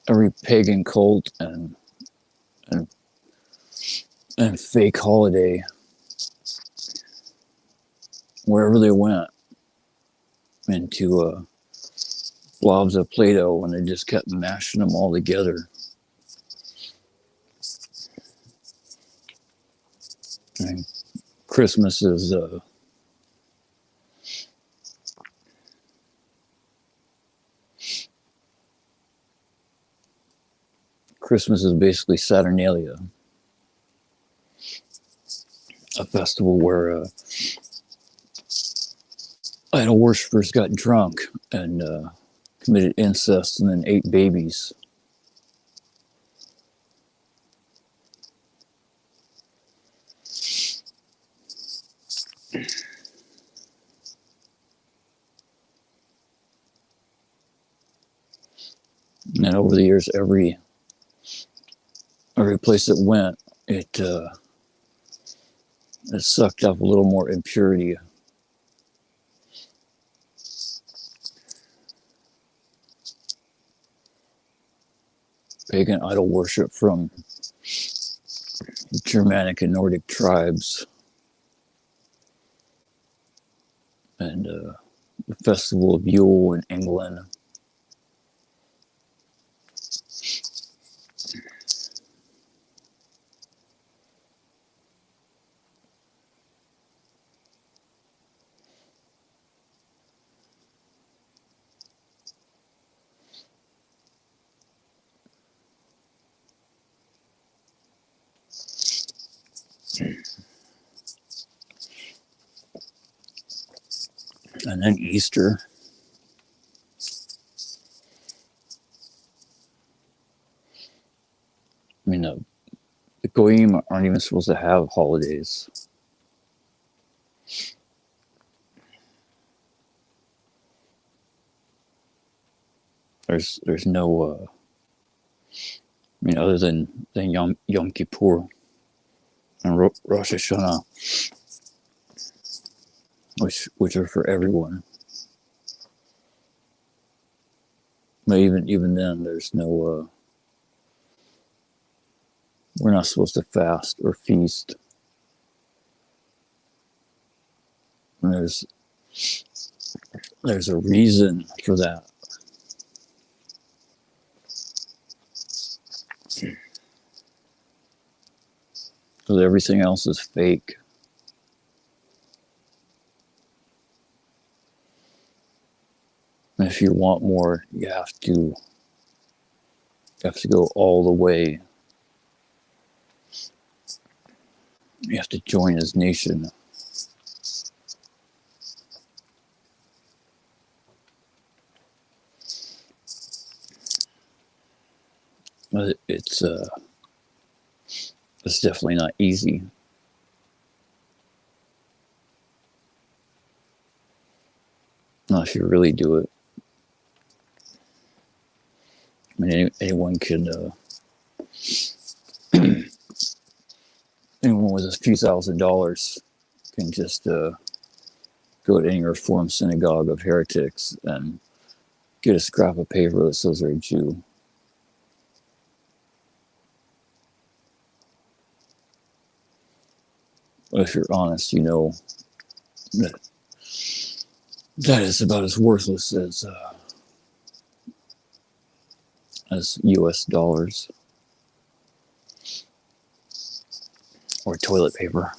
every pagan cult and fake holiday wherever they went into blobs of Play-Doh, and they just kept mashing them all together. And Christmas is basically Saturnalia, a festival where idol worshippers got drunk and committed incest and then ate babies. And over the years, every place it went, it sucked up a little more impurity. Pagan idol worship from Germanic and Nordic tribes, and the Festival of Yule in England. And then Easter. I mean, the Goyim aren't even supposed to have holidays. There's no, I mean, other than Yom Kippur and Rosh Hashanah, which are for everyone. But even then, there's no. We're not supposed to fast or feast. And there's a reason for that. Because everything else is fake. And if you want more, you have to go all the way. You have to join his nation. But it's definitely not easy. Not if you really do it. I mean, anyone can. Anyone with a few $1,000s can just go to any Reformed synagogue of heretics and get a scrap of paper that says they're a Jew. But if you're honest, you know that is about as worthless as US dollars or toilet paper.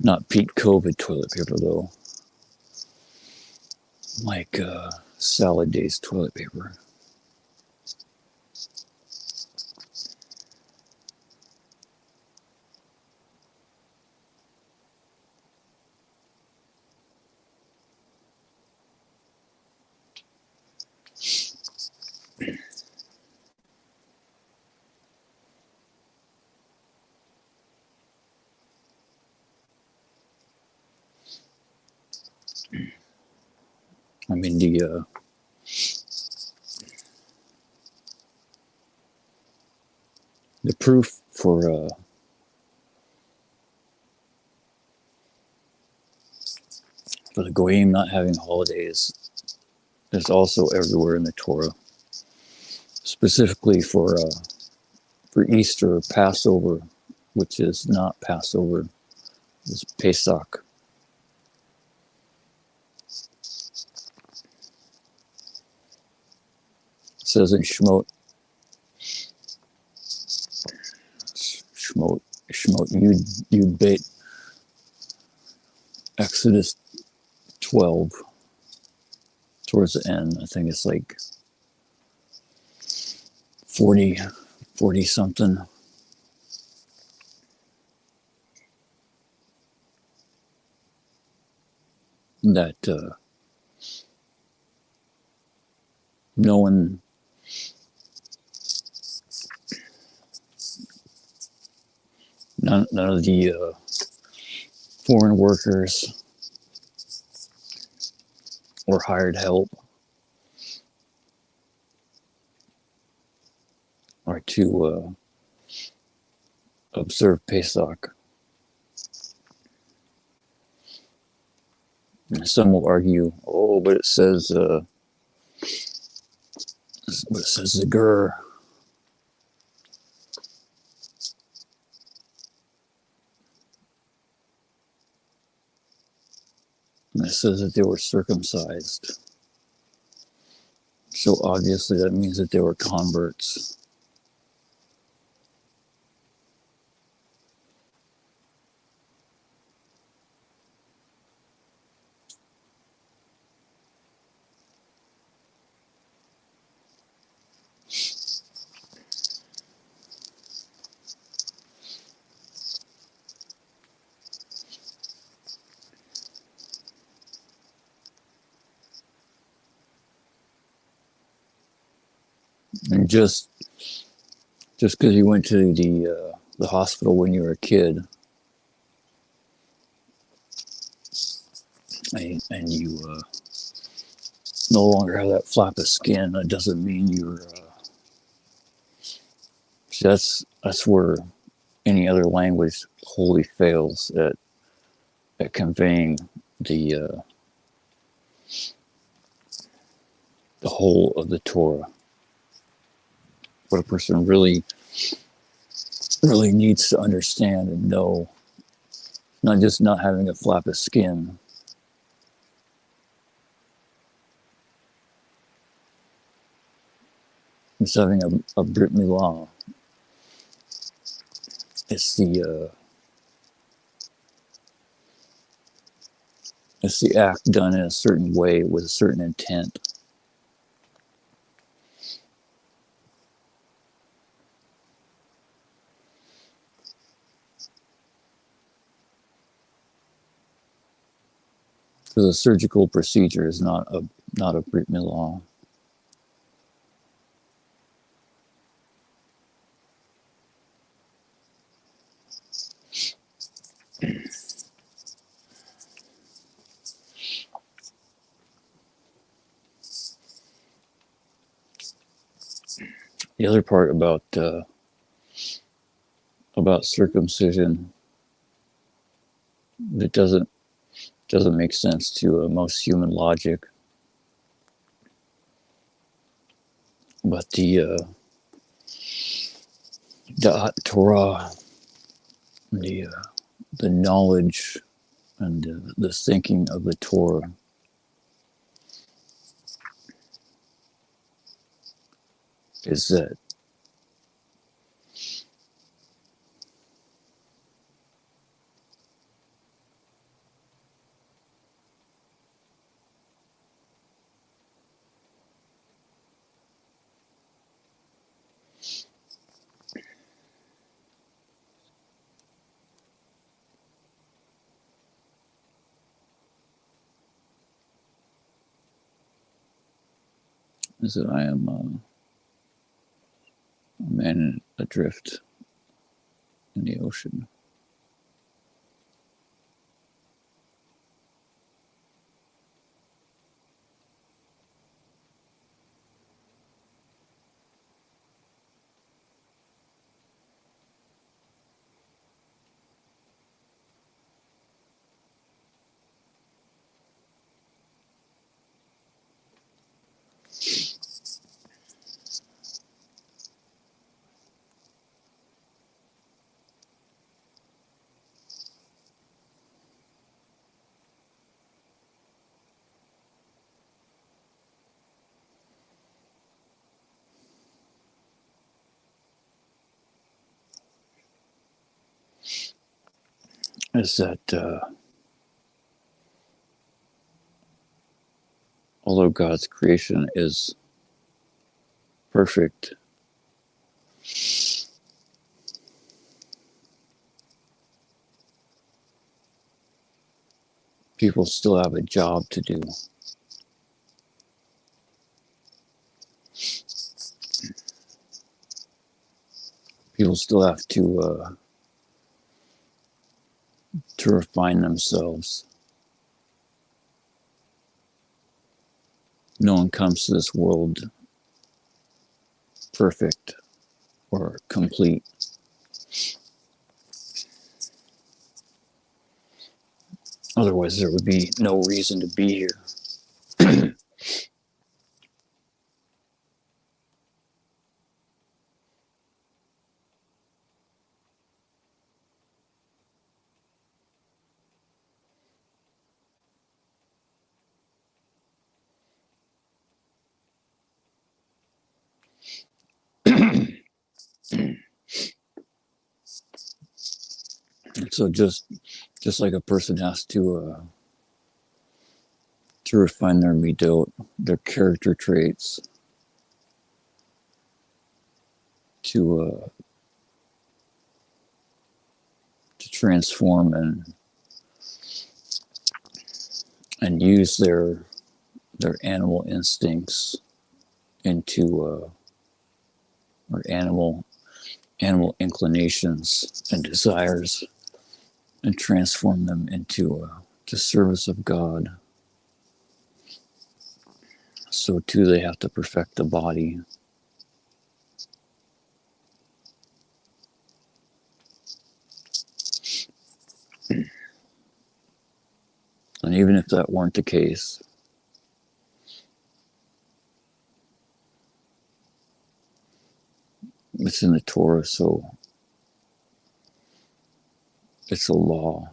Not peak COVID toilet paper though. Like salad days toilet paper. I mean, the proof for the goyim not having holidays is also everywhere in the Torah, specifically for Easter, Passover, which is not Passover, it's Pesach. It says in Shemot Yud Bet, Exodus 12, towards the end. I think it's like 40 something. That no one, none of the foreign workers or hired help are to observe Pesach. And some will argue, oh, but it says the Gur. And it says that they were circumcised. So obviously that means that they were converts. And just because you went to the hospital when you were a kid, and you no longer have that flap of skin, that doesn't mean you're. See, that's where any other language wholly fails at conveying the whole of the Torah. What a person really needs to understand and know, not just not having a flap of skin. It's having a Brit Milah. It's the act done in a certain way with a certain intent. Because a surgical procedure is not a Brit Milah. The other part about circumcision that doesn't make sense to most human logic, but the Torah, the knowledge and the thinking of the Torah is that I am a man adrift in the ocean. is that although God's creation is perfect, people still have a job to do. People still have to refine themselves. No one comes to this world perfect or complete. Otherwise, there would be no reason to be here. So just like a person has to refine their midot, their character traits, to transform and use their animal instincts into or animal inclinations and desires, and transform them into the service of God. So too, they have to perfect the body. And even if that weren't the case, it's in the Torah, so it's a law.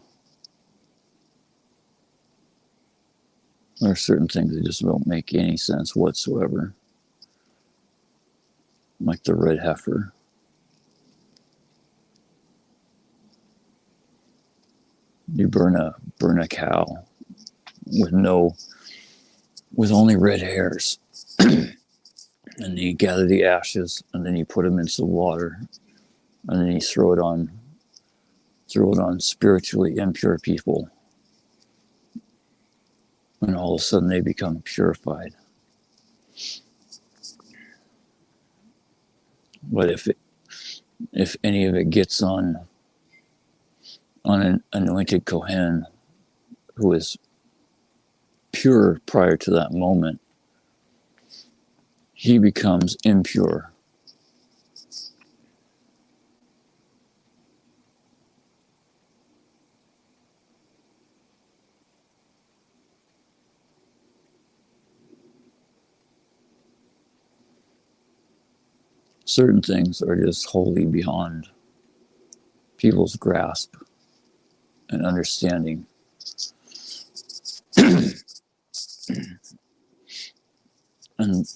There are certain things that just don't make any sense whatsoever, like the red heifer. You burn a cow with only red hairs, and then you gather the ashes, and then you put them into the water, and then you throw it on spiritually impure people, and all of a sudden they become purified. But if any of it gets on an anointed Kohen who is pure prior to that moment, he becomes impure. Certain things are just wholly beyond people's grasp and understanding. And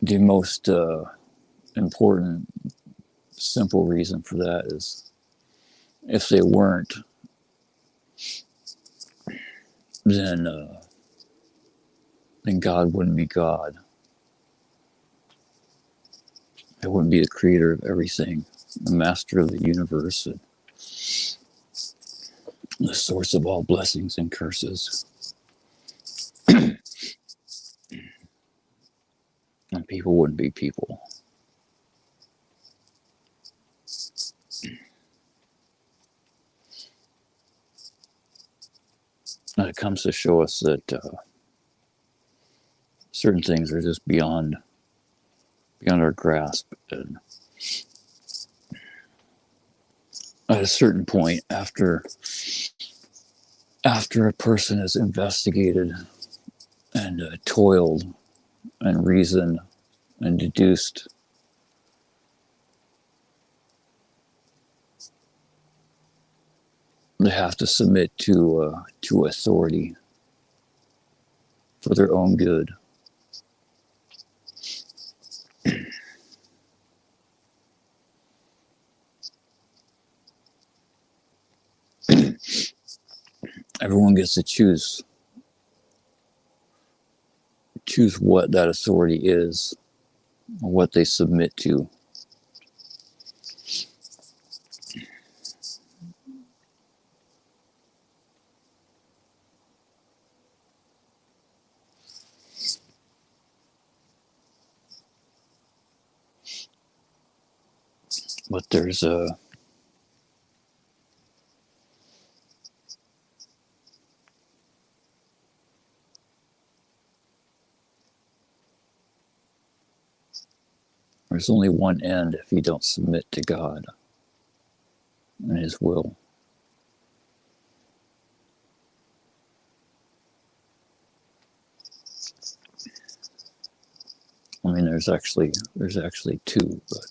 the most important, simple reason for that is if they weren't, then God wouldn't be God. He wouldn't be the creator of everything, the master of the universe, and the source of all blessings and curses. And people wouldn't be people. And it comes to show us that certain things are just beyond our grasp. And at a certain point, after a person has investigated and toiled and reasoned and deduced, they have to submit to authority for their own good. everyone gets to choose what that authority is, or what they submit to. But there's only one end if you don't submit to God and His will. I mean, there's actually two, but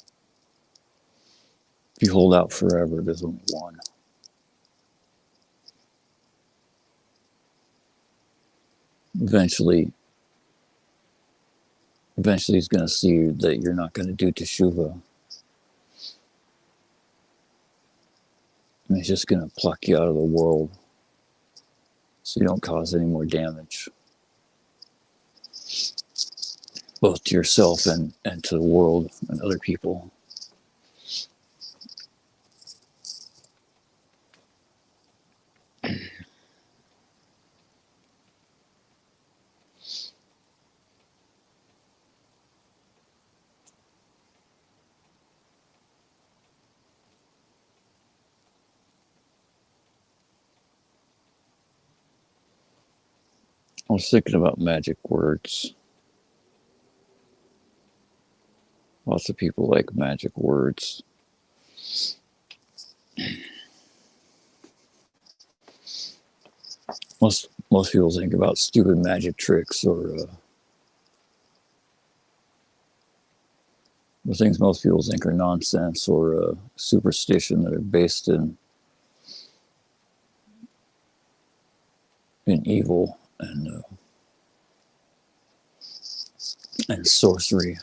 if you hold out forever, there's only one. Eventually He's going to see that you're not going to do teshuvah. And He's just going to pluck you out of the world so you don't cause any more damage, both to yourself and to the world and other people. I was thinking about magic words. Lots of people like magic words. Most people think about stupid magic tricks or the things most people think are nonsense or superstition that are based in evil and sorcery.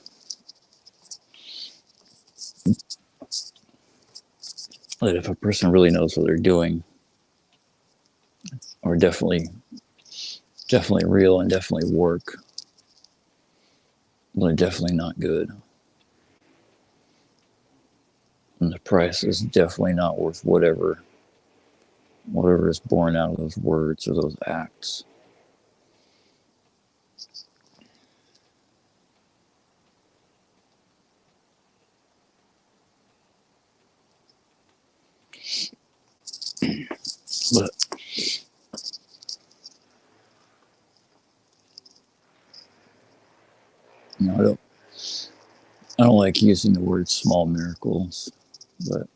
That if a person really knows what they're doing, are definitely real and definitely work, they're definitely not good. And the price is definitely not worth whatever is born out of those words or those acts. But I don't like using the word small miracles, but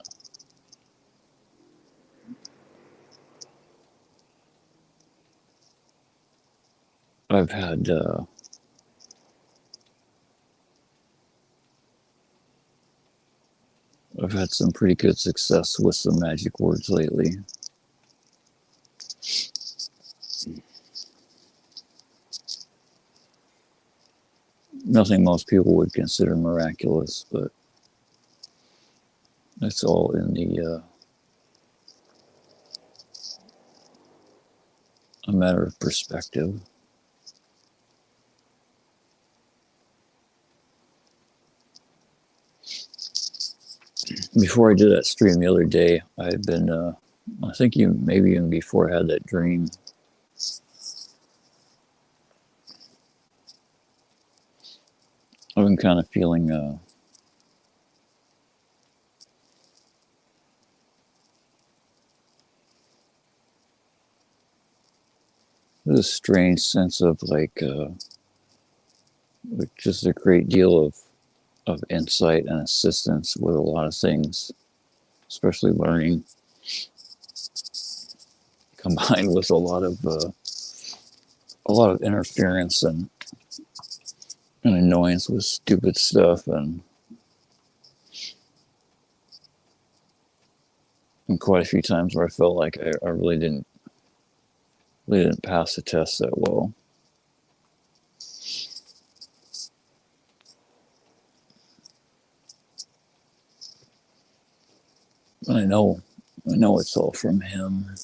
I've had some pretty good success with some magic words lately. Nothing most people would consider miraculous, but it's all in the a matter of perspective. Before I did that stream the other day, I had been, I think maybe even before I had that dream, I've been kind of feeling this strange sense of like just a great deal of insight and assistance with a lot of things, especially learning, combined with a lot of interference and annoyance with stupid stuff and quite a few times where I felt like I really didn't pass the test that well. I know it's all from Him.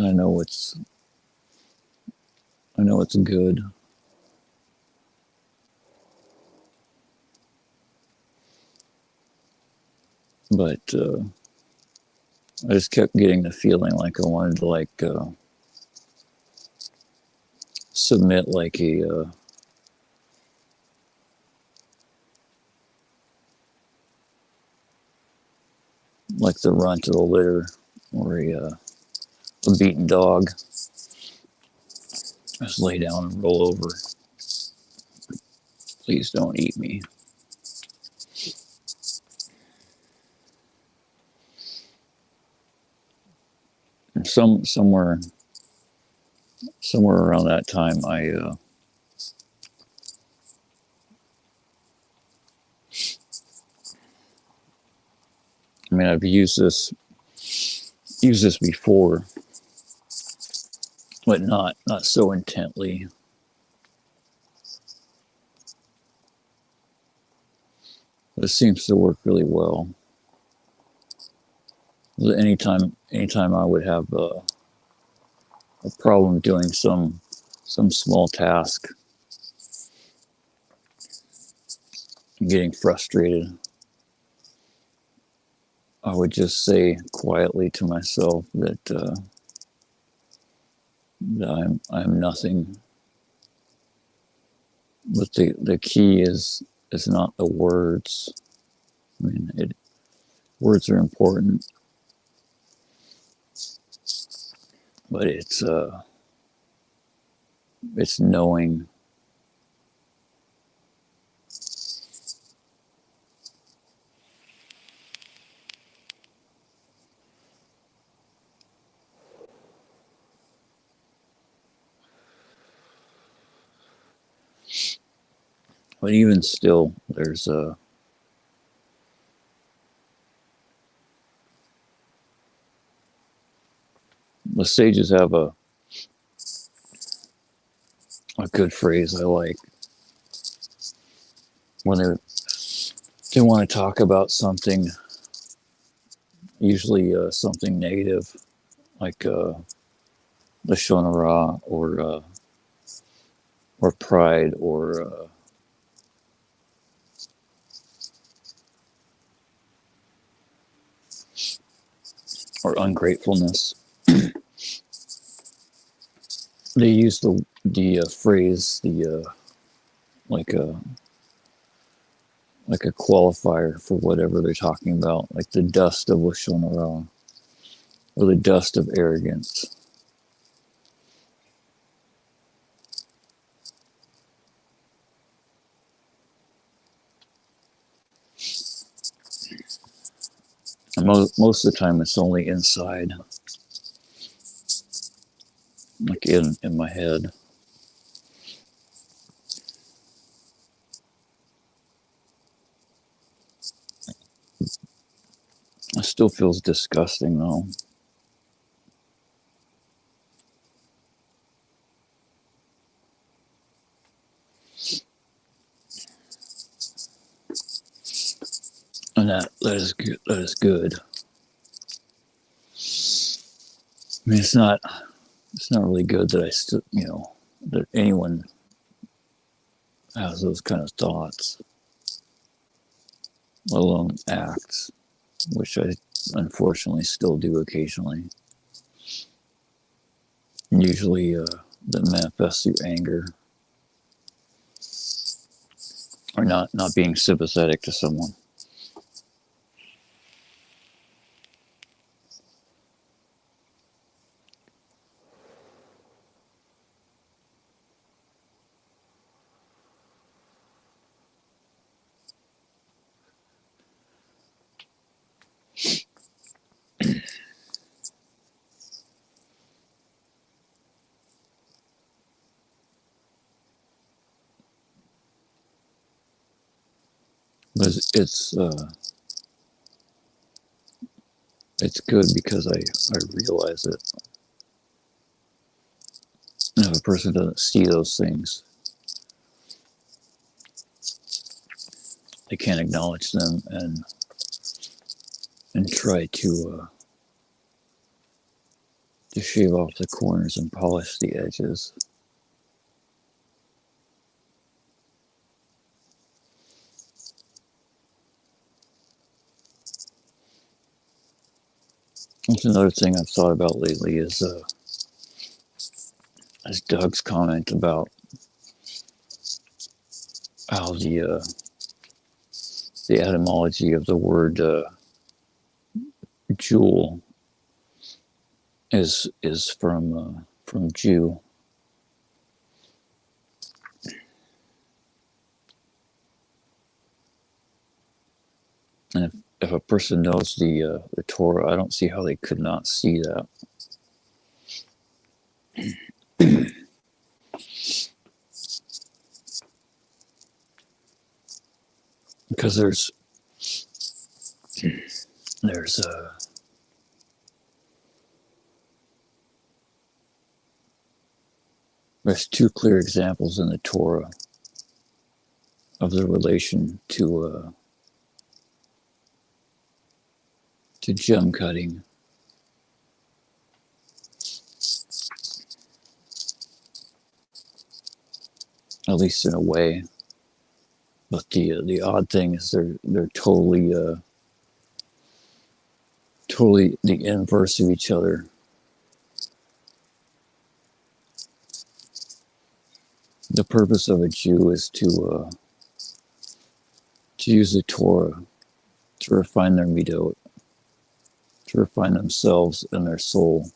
and I know it's good, but I just kept getting the feeling like I wanted to submit like the runt of the litter, or a beaten dog. Just lay down and roll over. Please don't eat me. And somewhere around that time, I mean, I've used this before, but not so intently. But it seems to work really well. Anytime I would have a problem doing some small task, getting frustrated, I would just say quietly to myself that I'm nothing. But the key is not the words. I mean, words are important, but it's knowing. But even still, there's the sages have a good phrase I like when they want to talk about something, usually something negative, like the Shonara, or pride, or ungratefulness. They use the phrase, like a qualifier for whatever they're talking about, like the dust of Lashonara, or the dust of arrogance. And most of the time, it's only inside, like in my head. It still feels disgusting though. And that is good. That is good. I mean, it's not really good that I still, that anyone has those kind of thoughts, let alone acts, which I unfortunately still do occasionally. Usually that manifests through anger, or not being sympathetic to someone. But it's good because I realize it. And if a person doesn't see those things, they can't acknowledge them and try to to shave off the corners and polish the edges. That's another thing I've thought about lately is Doug's comment about how the etymology of the word jewel is from Jew. And if a person knows the Torah, I don't see how they could not see that. Because there's two clear examples in the Torah of the relation to gem cutting. At least in a way. But the odd thing is they're totally the inverse of each other. The purpose of a Jew is to use the Torah to refine their midot, to refine themselves and their soul.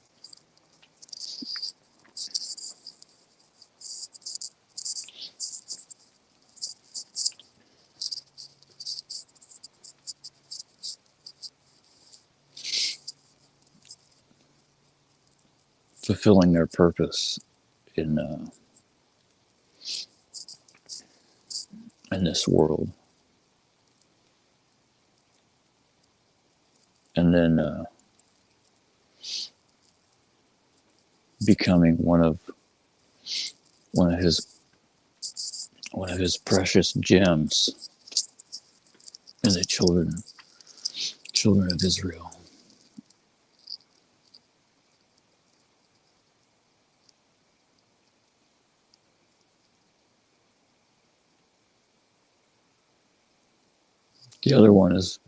Fulfilling their purpose in this world, and then becoming one of his precious gems in the children of Israel. The other one is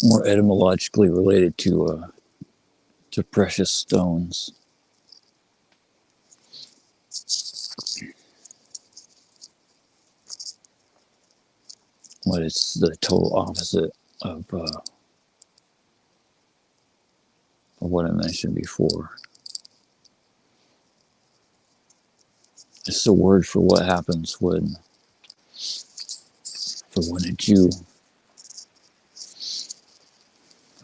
more etymologically related to precious stones. But it's the total opposite of what I mentioned before. It's the word for what happens when a Jew,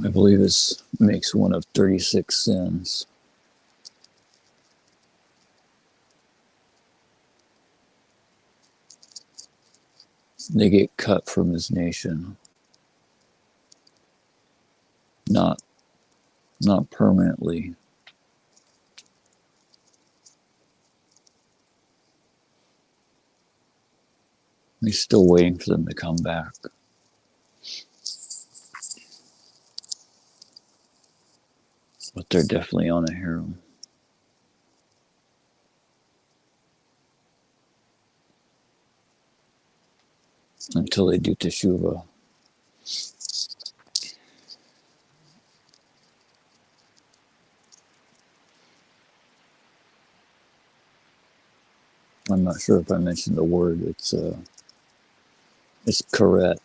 I believe, makes one of 36 sins. They get cut from his nation. Not permanently. He's still waiting for them to come back. But they're definitely on a harem. Until they do teshuvah. I'm not sure if I mentioned the word. It's karet.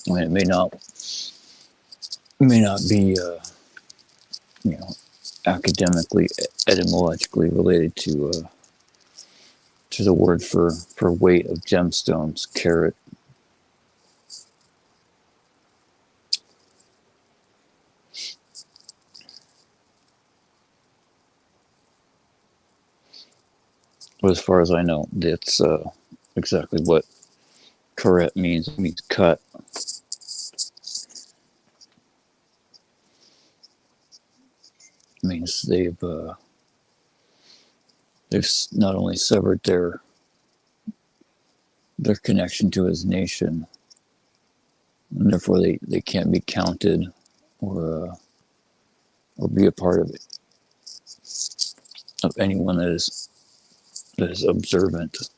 I mean, it may not be academically, etymologically related to the word for weight of gemstones, carat. But as far as I know, that's exactly what karet means. It means cut. It means they've not only severed their connection to his nation, and therefore they can't be counted or be a part of anyone that is observant.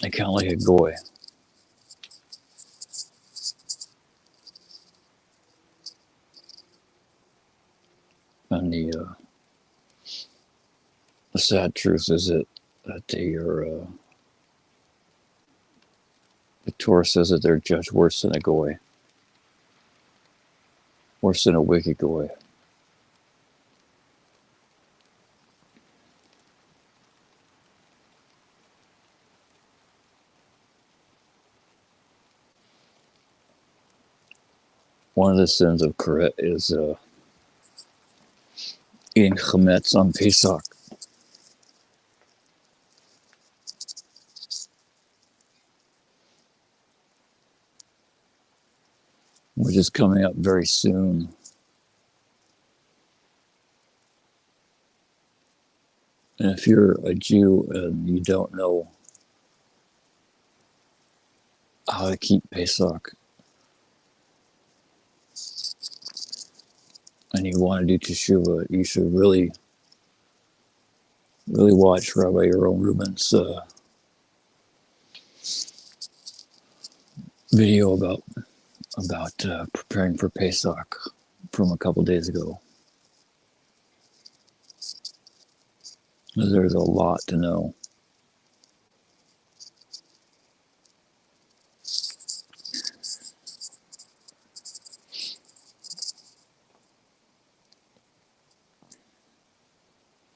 They count like a goy. And the sad truth is that they are. The Torah says that they're judged worse than a goy, worse than a wicked goy. One of the sins of Karet is eating chametz on Pesach, which is coming up very soon. And if you're a Jew and you don't know how to keep Pesach, and you want to do Teshuvah, you should really watch Rabbi Earl Rubin's video about preparing for Pesach from a couple days ago. There's a lot to know.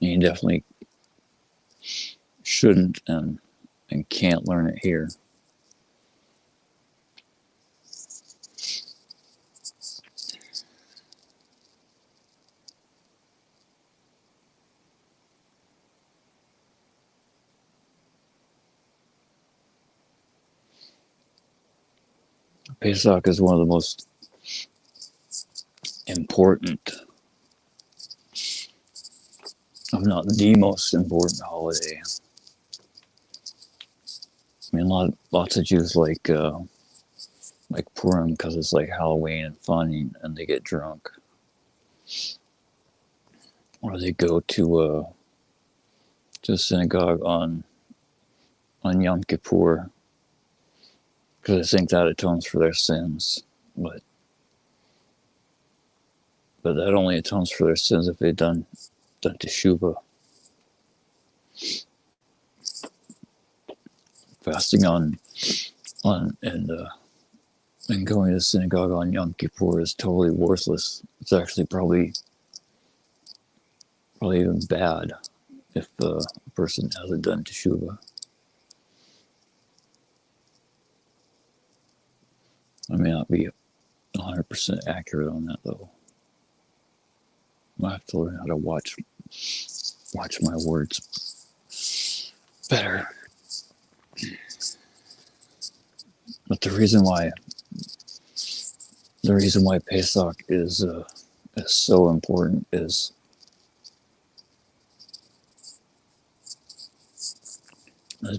And you definitely shouldn't and can't learn it here. Pesach is one of the most important, if not the most important holiday. I mean, lots of Jews like Purim because it's like Halloween and fun, and they get drunk, or they go to synagogue on Yom Kippur because I think that atones for their sins, but that only atones for their sins if they've done teshuvah. Fasting and going to the synagogue on Yom Kippur is totally worthless. It's actually probably even bad if a person hasn't done teshuvah. I may not be 100% accurate on that though. I have to learn how to watch my words better. But the reason why Pesach is so important is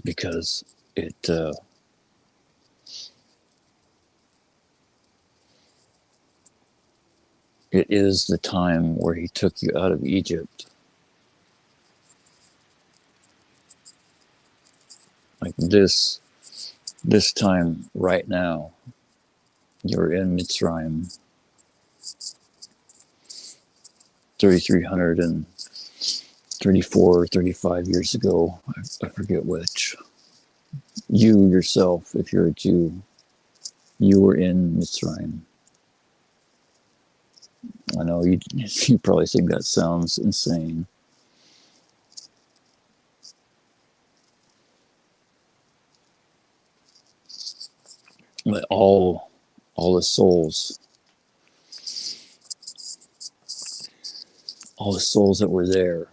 because it is the time where he took you out of Egypt. Like this time right now, you're in Mitzrayim, 3,334 or 35 years ago. I forget which. You yourself, if you're a Jew, you were in Mitzrayim. I know you probably think that sounds insane. But all the souls that were there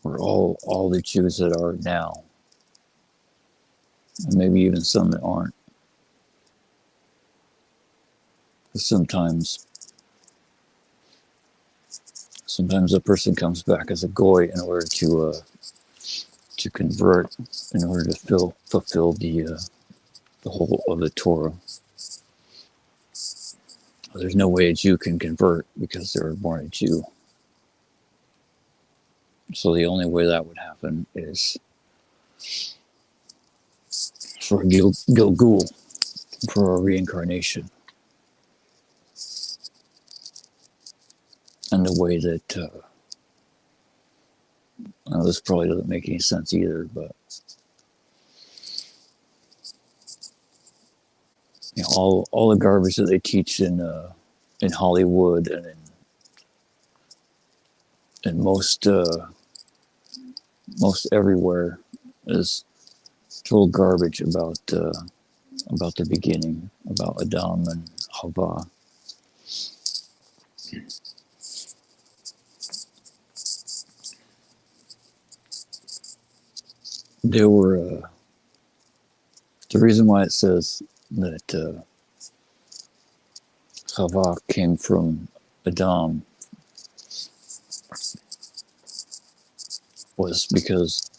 were all the Jews that are now, and maybe even some that aren't. Sometimes a person comes back as a goy in order to to convert in order to fulfill the whole of the Torah. There's no way a Jew can convert because they were born a Jew. So the only way that would happen is for Gilgul, for a reincarnation. And the way that, this probably doesn't make any sense either, but all the garbage that they teach in Hollywood and in most everywhere is total garbage about the beginning, about Adam and Hava. There were the reason why it says that Hava came from Adam was because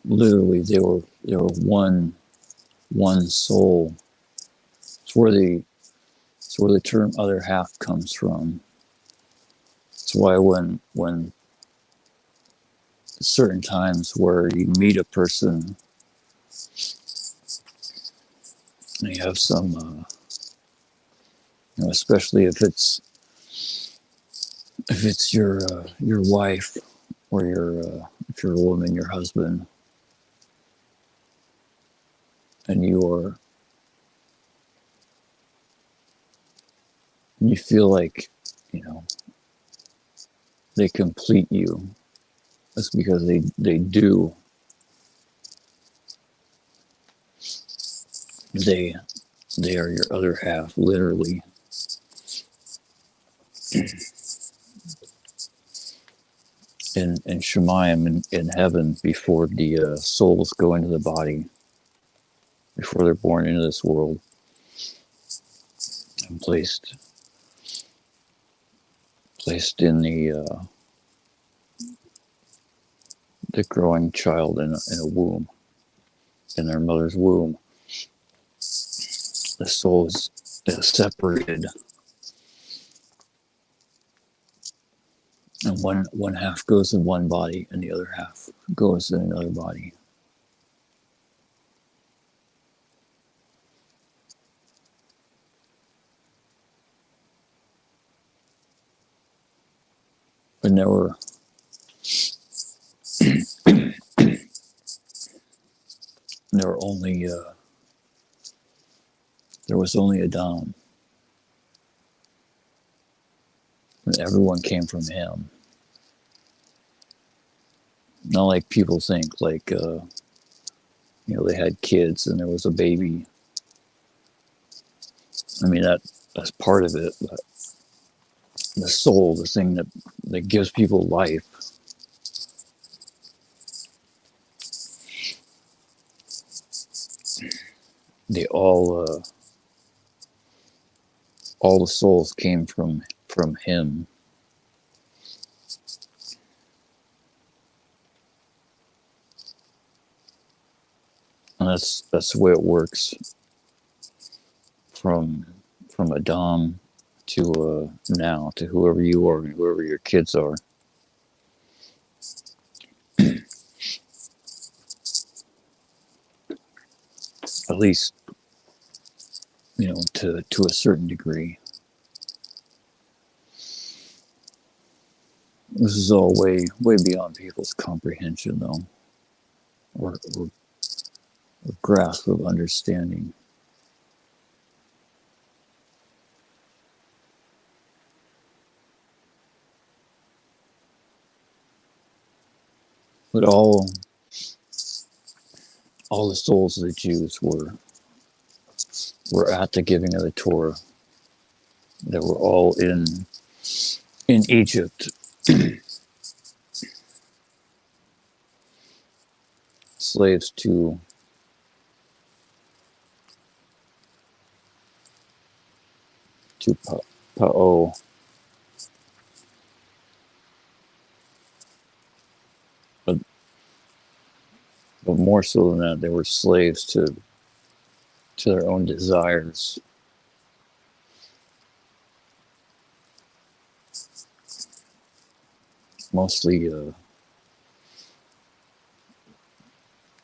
literally they were one soul. It's where the term other half comes from. It's why when certain times where you meet a person and you have some especially if it's your wife or if you're a woman, your husband, and you feel like they complete you. That's because they do. They are your other half, literally. In Shemayim, in heaven, before the souls go into the body, before they're born into this world, and placed in the growing child in a womb, in their mother's womb. The soul is separated, and one half goes in one body, and the other half goes in another body. And there were there was only Adam, and everyone came from him. Not like people think, like they had kids and there was a baby. I mean that's part of it, but the soul, the thing that gives people life, they all the souls came from him. And that's the way it works from Adam to now to whoever you are and whoever your kids are. At least to a certain degree. This is all way beyond people's comprehension, though, or grasp of understanding. But all the souls of the Jews were at the giving of the Torah. They were all in Egypt, slaves to Pa'o. but more so than that, they were slaves to their own desires. Mostly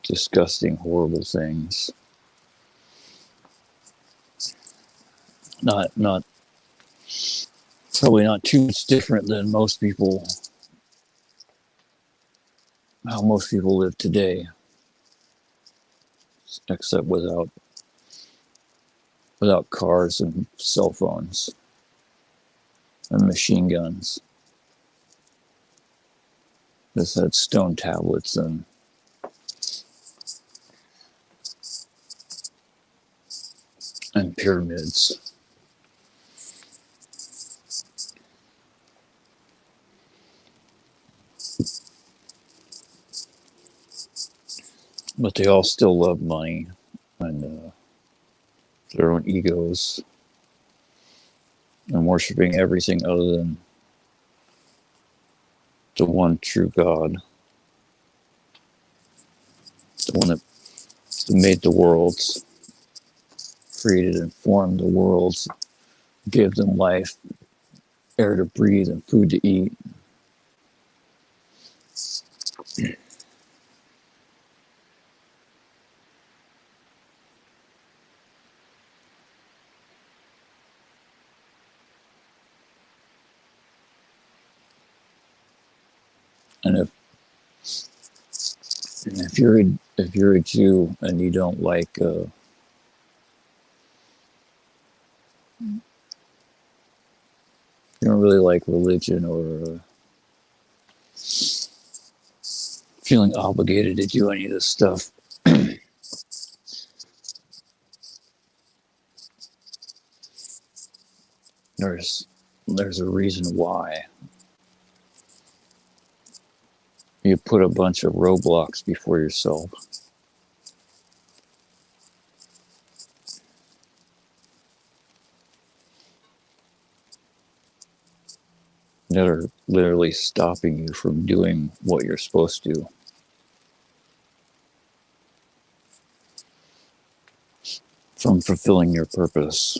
disgusting, horrible things. Not probably not too much different than how most people live today, except without cars and cell phones and machine guns. This had stone tablets and pyramids. But they all still love money and their own egos and worshiping everything other than the one true God, the one that made the worlds, created and formed the worlds, gave them life, air to breathe, and food to eat. And if you're a Jew and you don't like you don't really like religion or feeling obligated to do any of this stuff, there's a reason why. You put a bunch of roadblocks before yourself that are literally stopping you from doing what you're supposed to. From fulfilling your purpose.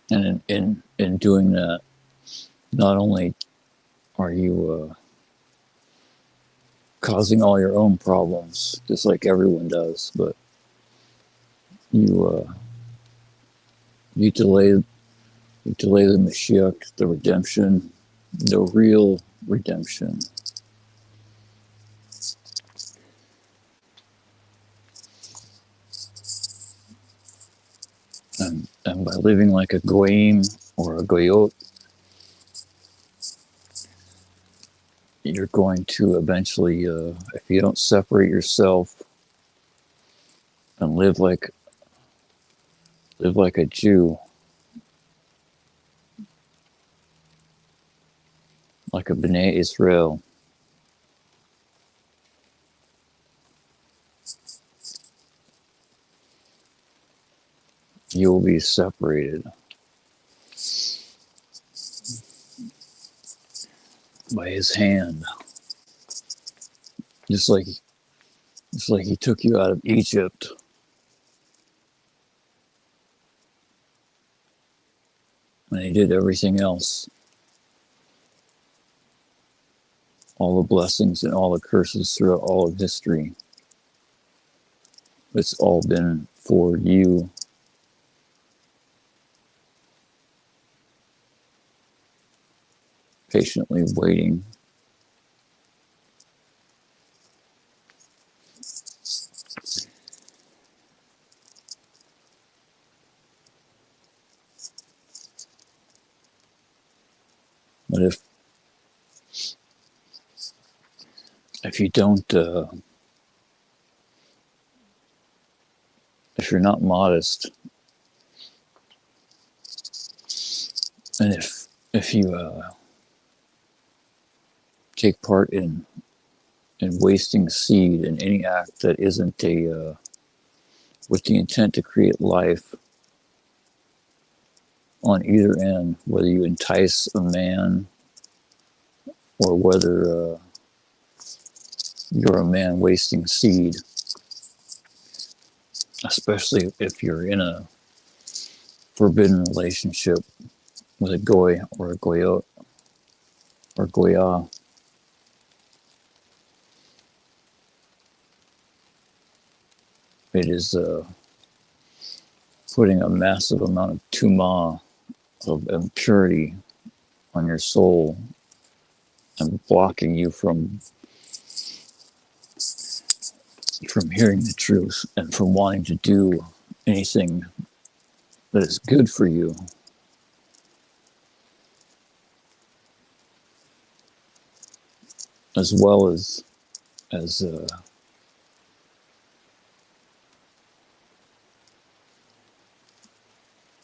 And in doing that, not only are you causing all your own problems, just like everyone does, but you delay the Mashiach, the redemption, the real redemption. And by living like a goyim or a goyot, you're going to eventually, if you don't separate yourself and live like a Jew, like a B'nai Israel, you will be separated by His hand, just like He took you out of Egypt. And He did everything else. All the blessings and all the curses throughout all of history. It's all been for you. Patiently waiting. But if you don't, if you're not modest, and if you take part in wasting seed in any act that isn't with the intent to create life, on either end, whether you entice a man or whether you're a man wasting seed, especially if you're in a forbidden relationship with a goy or a goyot or goya. It is putting a massive amount of tuma, of impurity, on your soul and blocking you from hearing the truth and from wanting to do anything that is good for you. As well as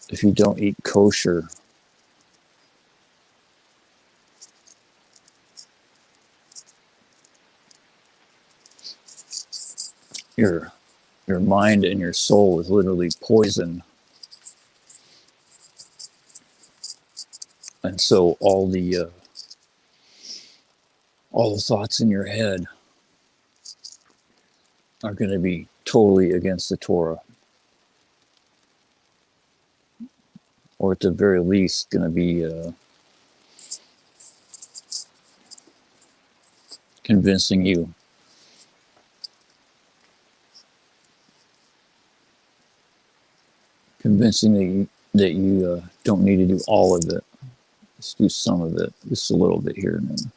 if you don't eat kosher, your mind and your soul is literally poisoned, and so all the thoughts in your head are going to be totally against the Torah, or at the very least going to be convincing you that you don't need to do all of it. Just do some of it, just a little bit here and there.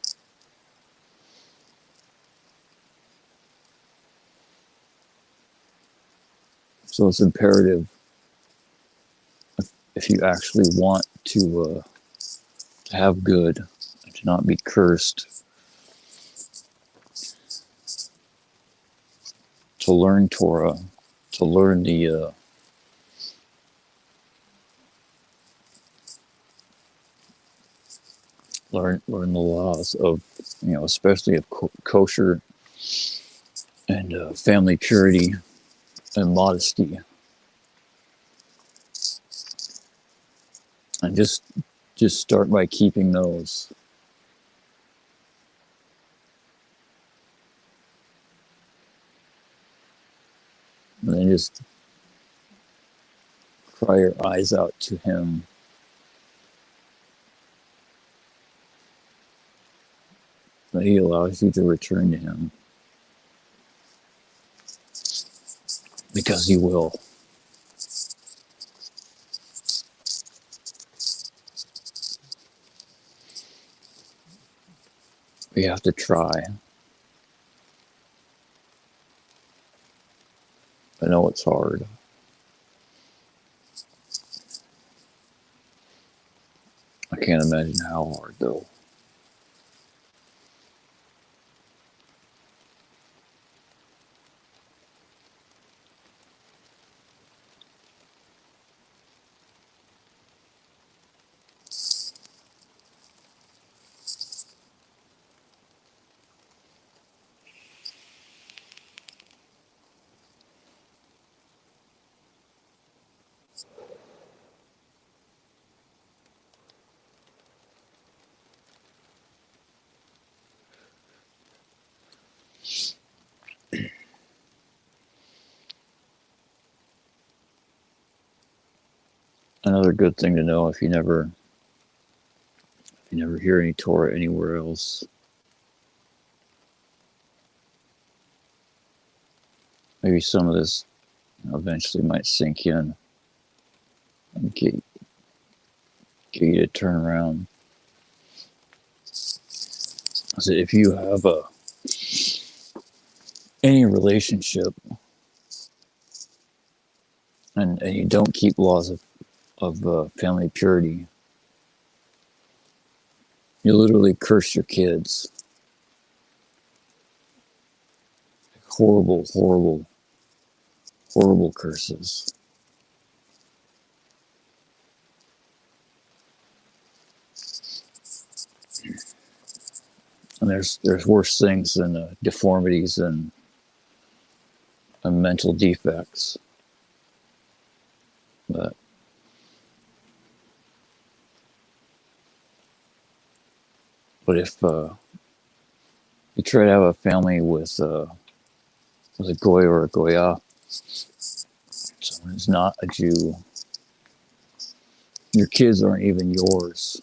So it's imperative, if you actually want to have good and to not be cursed, to learn Torah, to learn the learn the laws of, especially of kosher and family purity and modesty, and just start by keeping those. And then just cry your eyes out to him. That he allows you to return to him. Because he will. We have to try. I know it's hard. I can't imagine how hard, though. Another good thing to know, if you never hear any Torah anywhere else, maybe some of this eventually might sink in and get you to turn around. So if you have any relationship and you don't keep laws of family purity, you literally curse your kids. Horrible, horrible, horrible curses. And there's worse things than deformities and mental defects. But But if you try to have a family with a goy or a goya, someone who's not a Jew, your kids aren't even yours.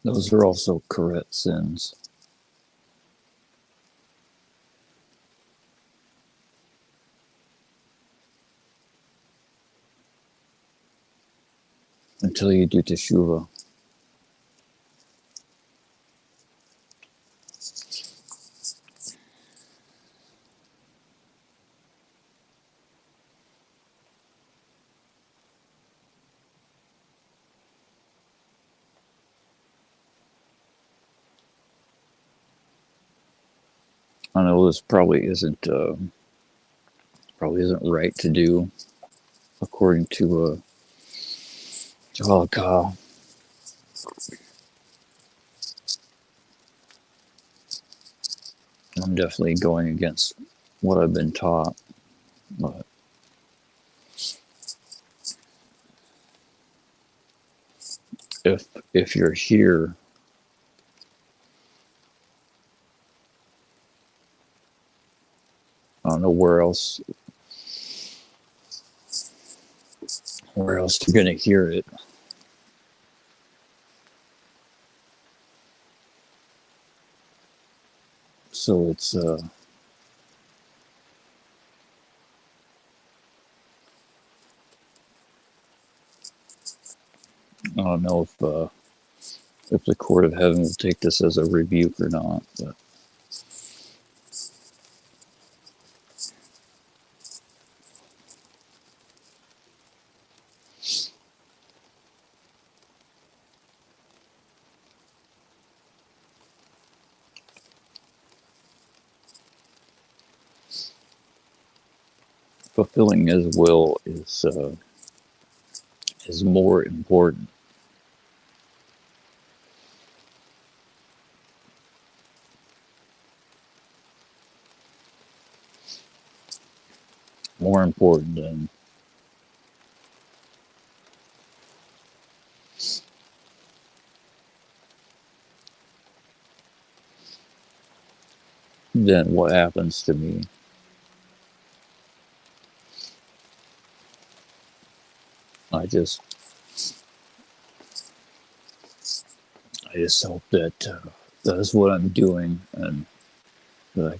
Those are also Karet sins. Until you do teshuvah. I know this probably isn't right to do according to halakha. I'm definitely going against what I've been taught. But if you're here, I don't know where else you're gonna hear it. So it's I don't know if the court of heaven will take this as a rebuke or not. But fulfilling His will is more important. More important than what happens to me. I just hope that that's what I'm doing, and that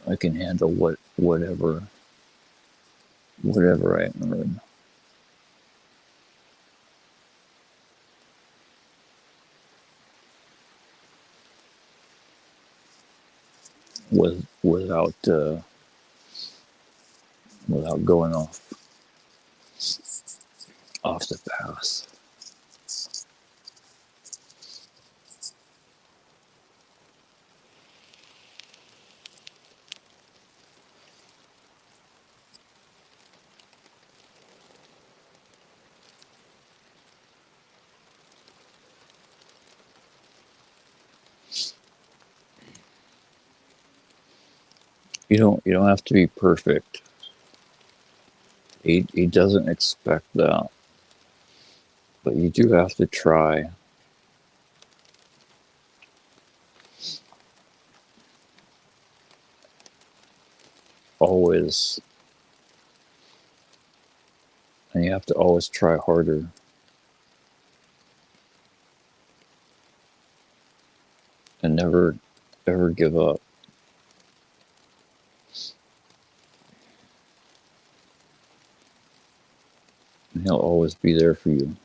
I can handle whatever I earn without going off the path. You don't have to be perfect. He doesn't expect that, but you do have to try. Always, and you have to always try harder, and never ever give up. And He'll always be there for you.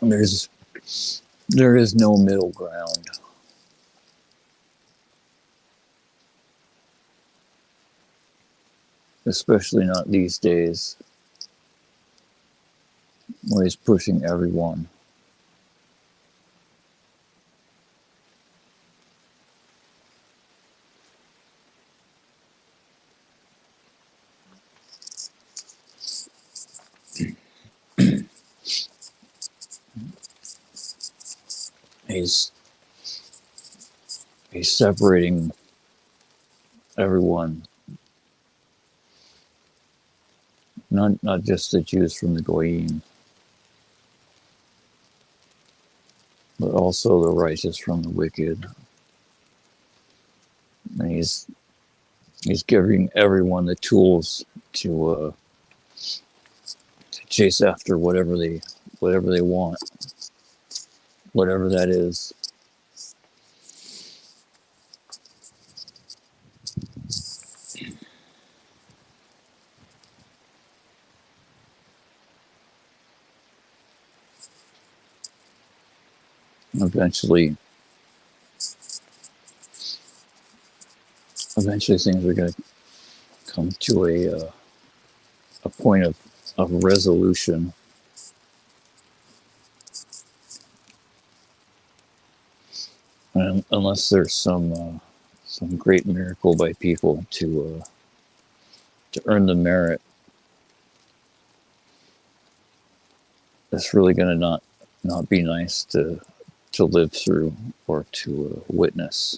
And there is no middle ground. especially not these days, where he's pushing everyone. He's separating everyone, not just the Jews from the Goyim, but also the righteous from the wicked. And he's giving everyone the tools to chase after whatever they want, whatever that is. Eventually things are going to come to a point of resolution. And unless there's some great miracle by people to earn the merit, it's really going to not be nice to live through or to witness.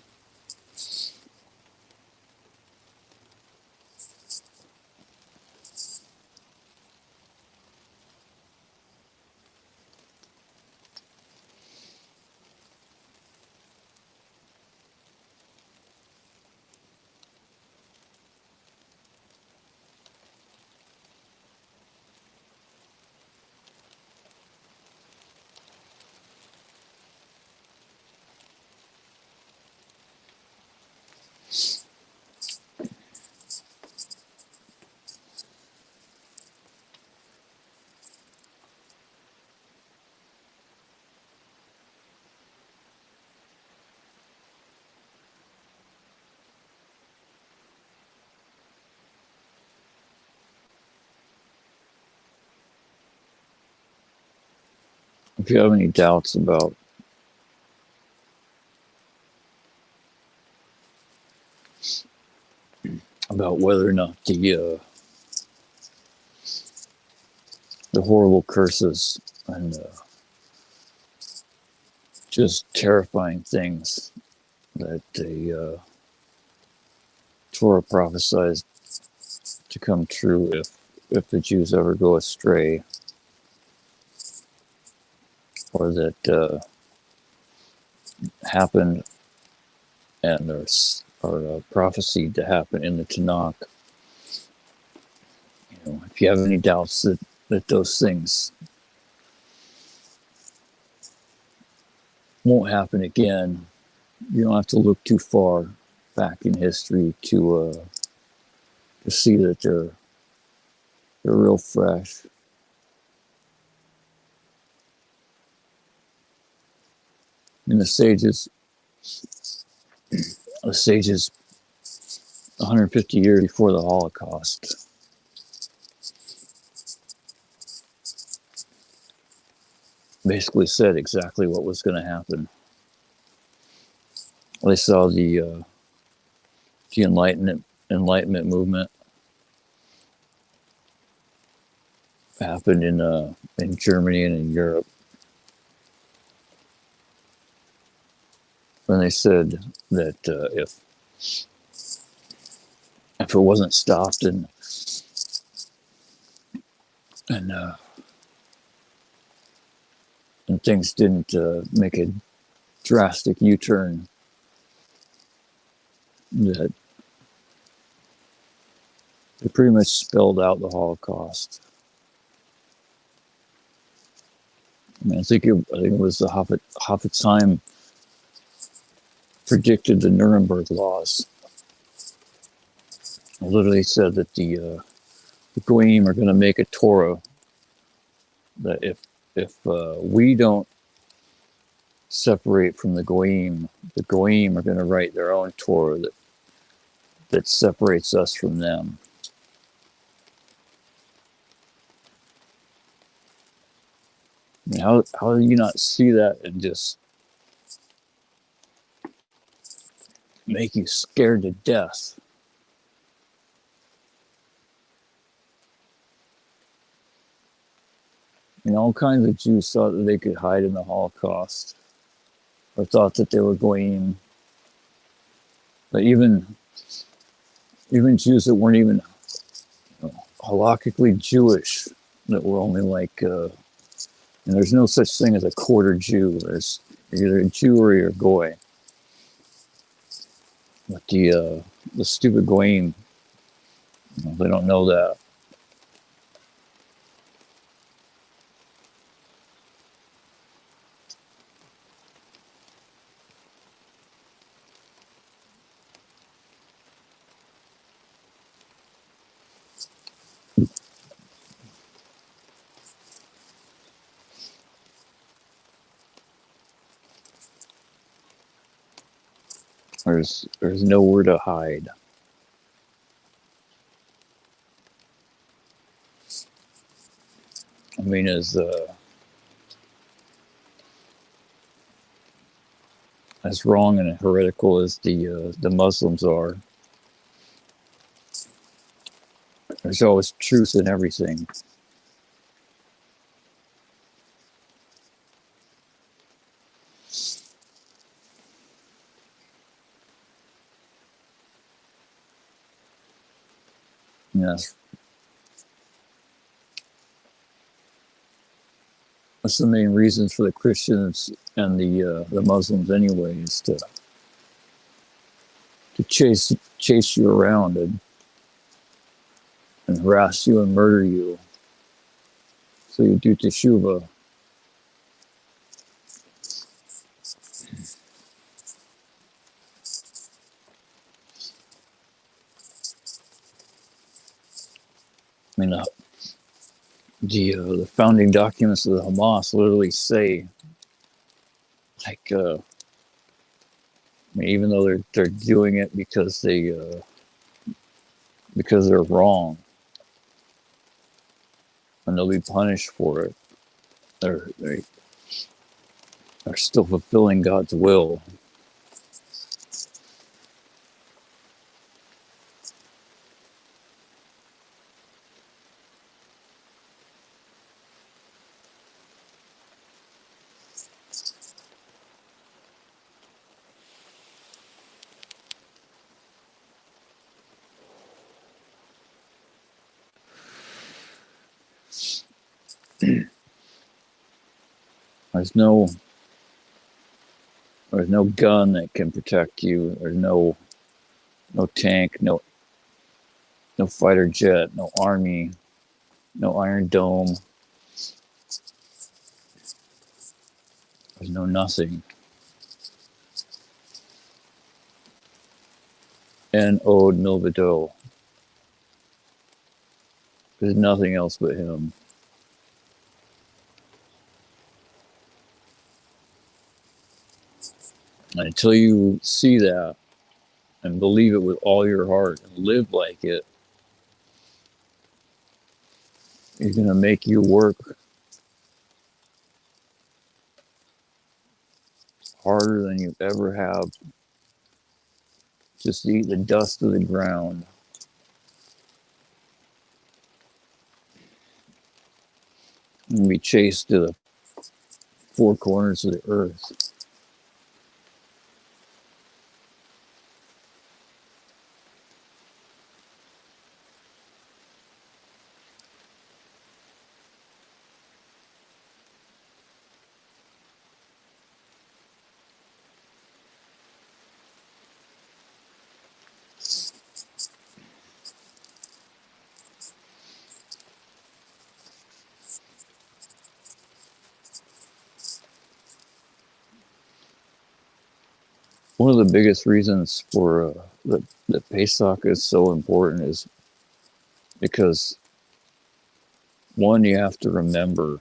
If you have any doubts about whether or not the horrible curses and just terrifying things that the Torah prophesies to come true if the Jews ever go astray, or that happened and are prophesied to happen in the Tanakh. If you have any doubts that those things won't happen again, you don't have to look too far back in history to see that they're real fresh. And the sages 150 years before the Holocaust basically said exactly what was going to happen. They saw the Enlightenment movement happened in Germany and in Europe. And they said that if it wasn't stopped and things didn't make a drastic U-turn, that it pretty much spelled out the Holocaust. I think it was the Hafetz Haim predicted the Nuremberg laws. It literally said that the Goyim are going to make a Torah that if we don't separate from the Goyim are going to write their own Torah that separates us from them. How do you not see that and just make you scared to death? All kinds of Jews thought that they could hide in the Holocaust, or thought that they were going. But even Jews that weren't even halakhically Jewish, that were only like, and there's no such thing as a quarter Jew. There's either a Jew or you're a goy. But the stupid goyim, they don't know that. There's nowhere to hide. I mean, as wrong and heretical as the Muslims are, there's always truth in everything. Yes, that's the main reasons for the Christians and the Muslims, anyway, is to chase you around and harass you and murder you. So you do teshuvah. I mean, the founding documents of the Hamas literally say, like, I mean, even though they're doing it because they're wrong and they'll be punished for it, they are still fulfilling God's will. There's no gun that can protect you. There's no tank, no fighter jet, no army, no Iron Dome. There's no nothing. And Ode Milvado. There's nothing else but him. And until you see that and believe it with all your heart and live like it, it's going to make you work harder than you ever have just to eat the dust of the ground. And be chased to the four corners of the earth. One of the biggest reasons for that Pesach is so important is because, one, you have to remember.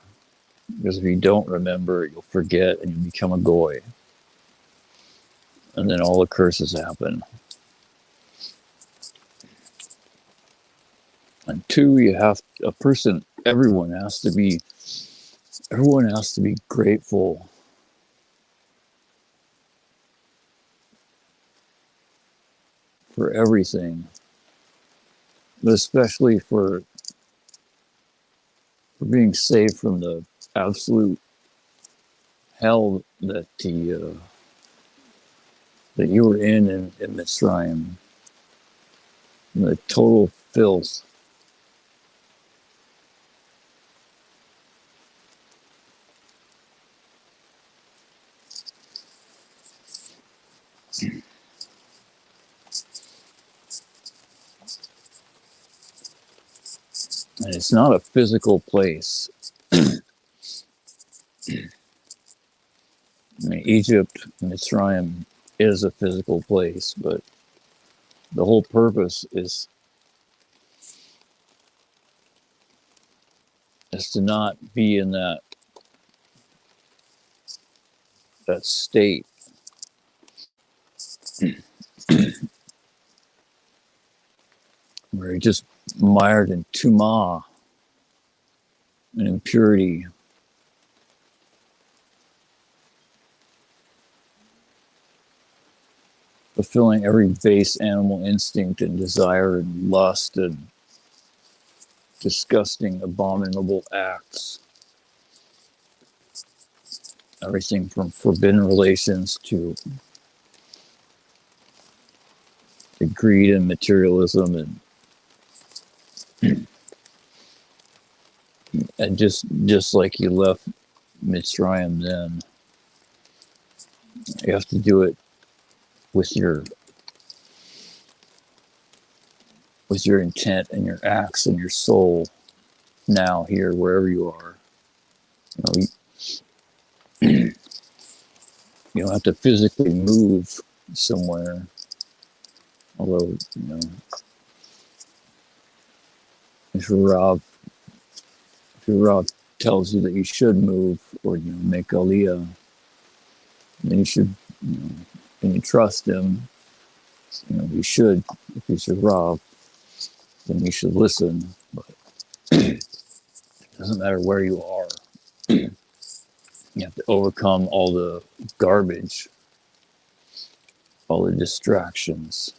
Because if you don't remember, you'll forget and you become a goy. And then all the curses happen. And two, everyone has to be everyone has to be grateful for everything, but especially for being saved from the absolute hell that you were in Mitzrayim, the total filth. And it's not a physical place. I mean, Egypt, Mitzrayim is a physical place, but the whole purpose is to not be in that state where you're just mired in tumah and impurity. Fulfilling every base animal instinct and desire and lust and disgusting, abominable acts. Everything from forbidden relations to greed and materialism and just like you left Mitzrayim then, you have to do it with your intent and your acts and your soul now, here, wherever you are. You don't have to physically move somewhere, although if your Rav tells you that you should move or make aliyah, then you should, and you trust him, you should. If he's your Rav, then you should listen. But it doesn't matter where you are. You have to overcome all the garbage, all the distractions.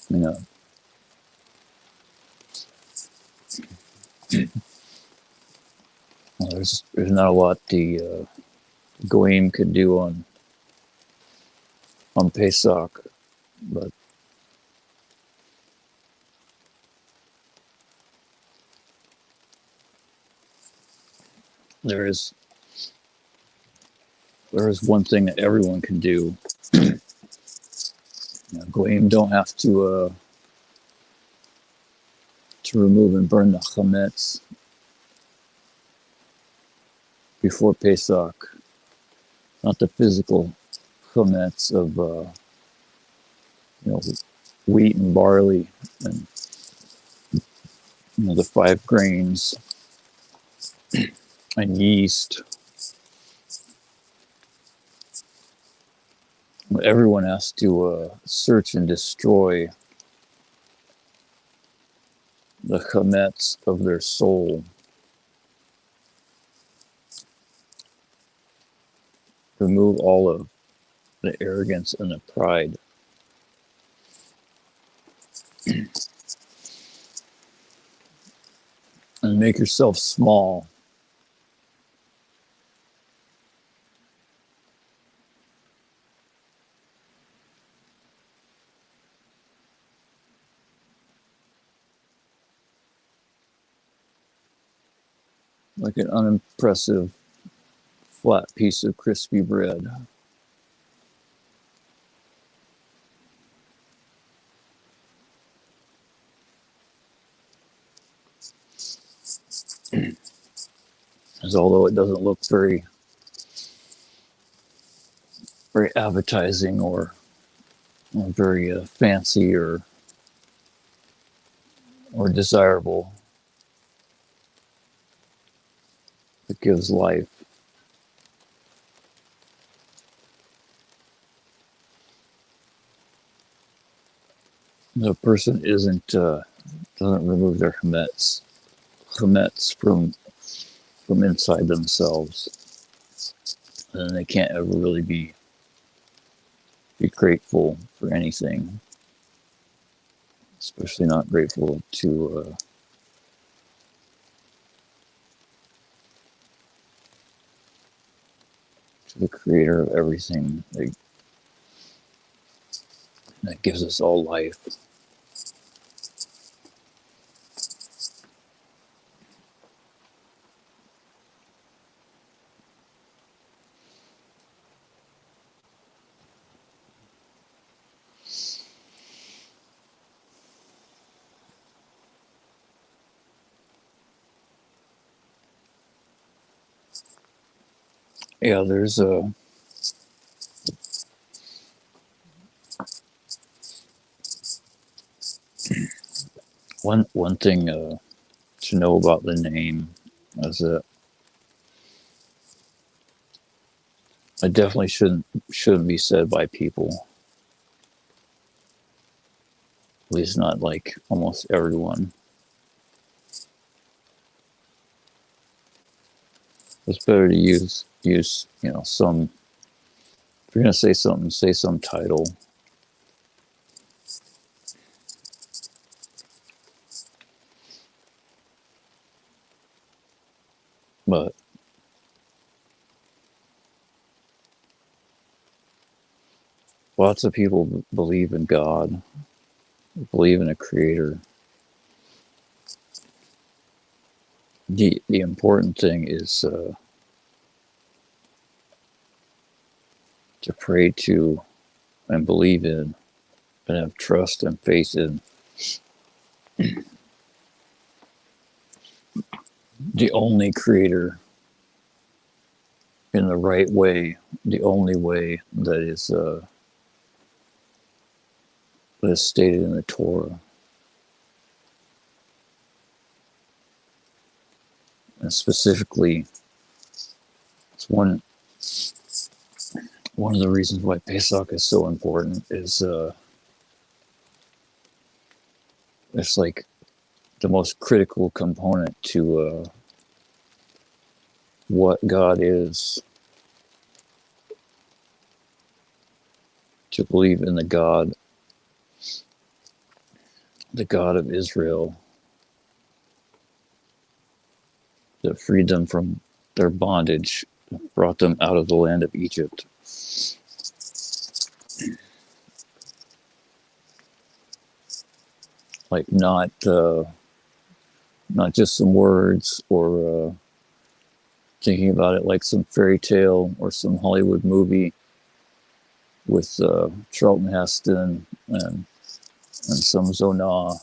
Well, there's not a lot the Goyim could do on Pesach, but there is one thing that everyone can do. Goyim don't have to remove and burn the chametz before Pesach, not the physical chametz of wheat and barley and the 5 grains and yeast. Everyone has to search and destroy the chametz of their soul. Remove all of the arrogance and the pride. And make yourself small. Like an unimpressive flat piece of crispy bread. As although it doesn't look very appetizing or very fancy or desirable, it gives life. the person doesn't remove their chametz from inside themselves, then they can't ever really be grateful for anything, especially not grateful to the creator of everything that gives us all life. Yeah, there's one thing to know about the name is that it definitely shouldn't be said by people. At least not like almost everyone. It's better to use some. If you're gonna say something, say some title. But lots of people believe in God, believe in a creator. The important thing is to pray to and believe in and have trust and faith in the only creator in the right way, the only way that is stated in the Torah. And specifically, it's one of the reasons why Pesach is so important is it's like the most critical component to what God is, to believe in the God of Israel that freed them from their bondage, brought them out of the land of Egypt. Like not just some words or thinking about it like some fairy tale or some Hollywood movie with Charlton Heston and some Zonah.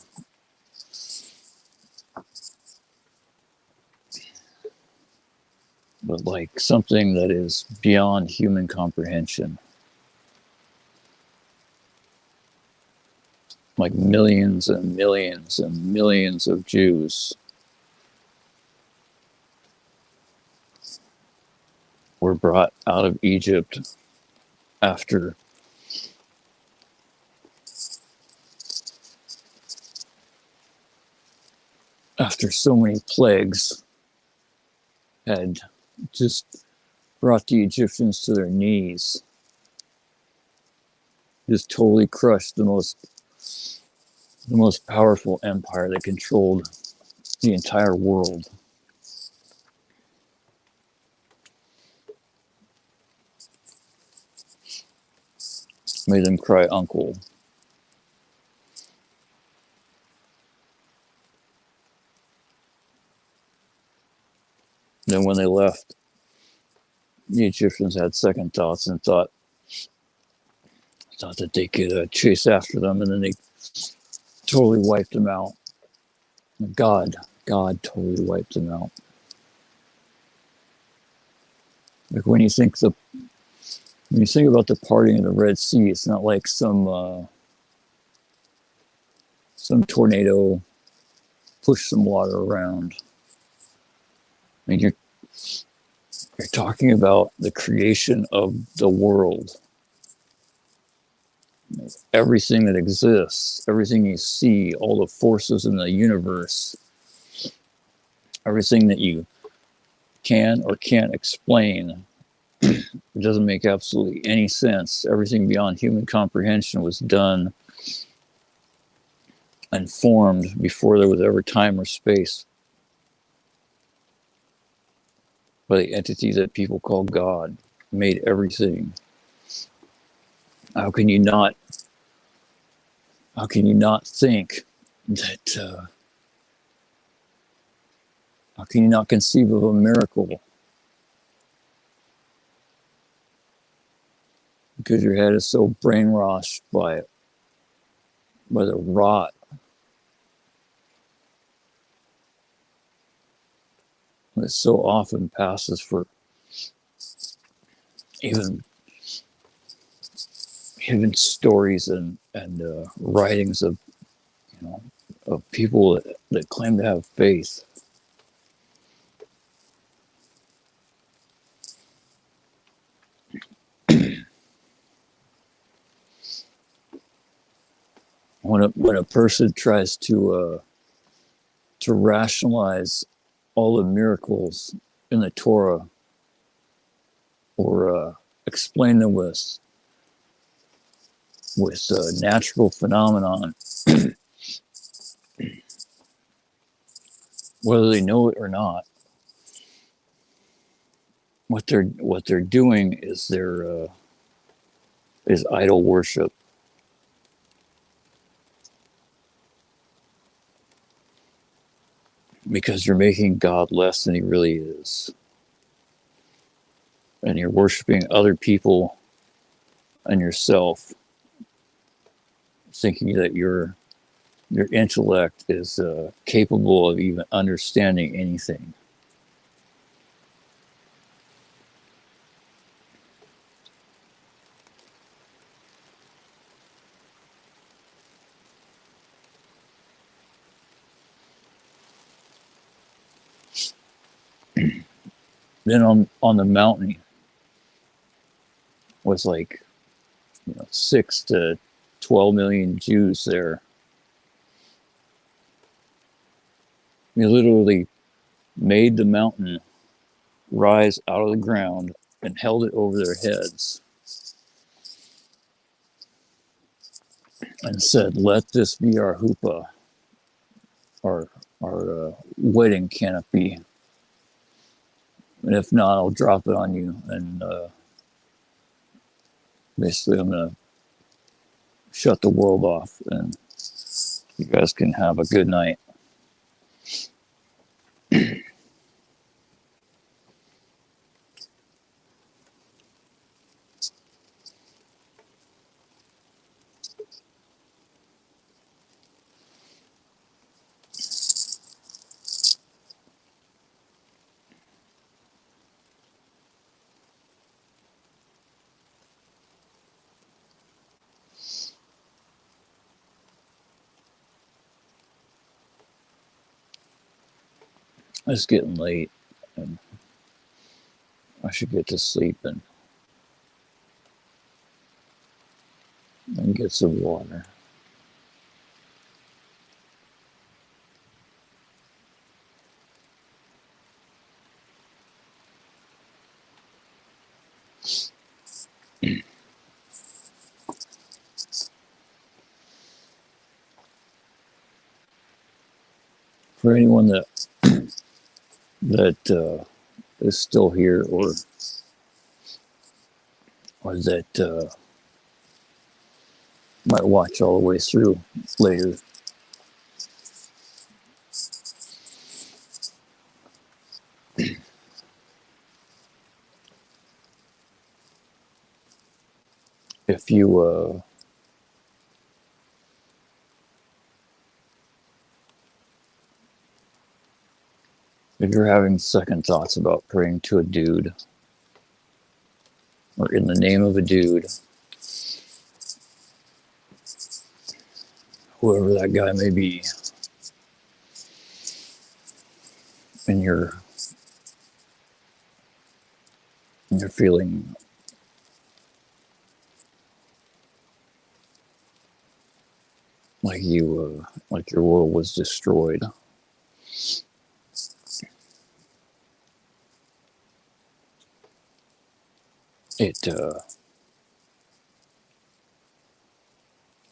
But like something that is beyond human comprehension. Like millions and millions and millions of Jews were brought out of Egypt after so many plagues had just brought the Egyptians to their knees, just totally crushed the most powerful empire that controlled the entire world. Made them cry uncle. Then when they left, the Egyptians had second thoughts and thought that they could chase after them, and then they totally wiped them out. God totally wiped them out. Like when you think about the parting of the Red Sea, it's not like some tornado pushed some water around. I mean, you're talking about the creation of the world. everything that exists, everything you see, all the forces in the universe, everything that you can or can't explain. It doesn't make absolutely any sense. Everything beyond human comprehension was done and formed before there was ever time or space by the entity that people call God. Made everything. How can you not? How can you not think that? How can you not conceive of a miracle? Because your head is so brainwashed by the rot that so often passes for even hidden stories and writings of, you know, of people that claim to have faith. When a person tries to rationalize all the miracles in the Torah, or explain them with natural phenomenon, whether they know it or not, what they're doing is idol worship. Because you're making God less than he really is. And you're worshiping other people and yourself, thinking that your intellect is capable of even understanding anything. Then on the mountain was like, 6 to 12 million Jews there. They literally made the mountain rise out of the ground and held it over their heads and said, "Let this be our huppah, our wedding canopy. And if not, I'll drop it on you." And basically, I'm going to shut the world off and you guys can have a good night. It's getting late and I should get to sleep and get some water. For anyone that is still here, or that might watch all the way through later, if you if you're having second thoughts about praying to a dude or in the name of a dude, whoever that guy may be, and you're feeling like your world was destroyed. It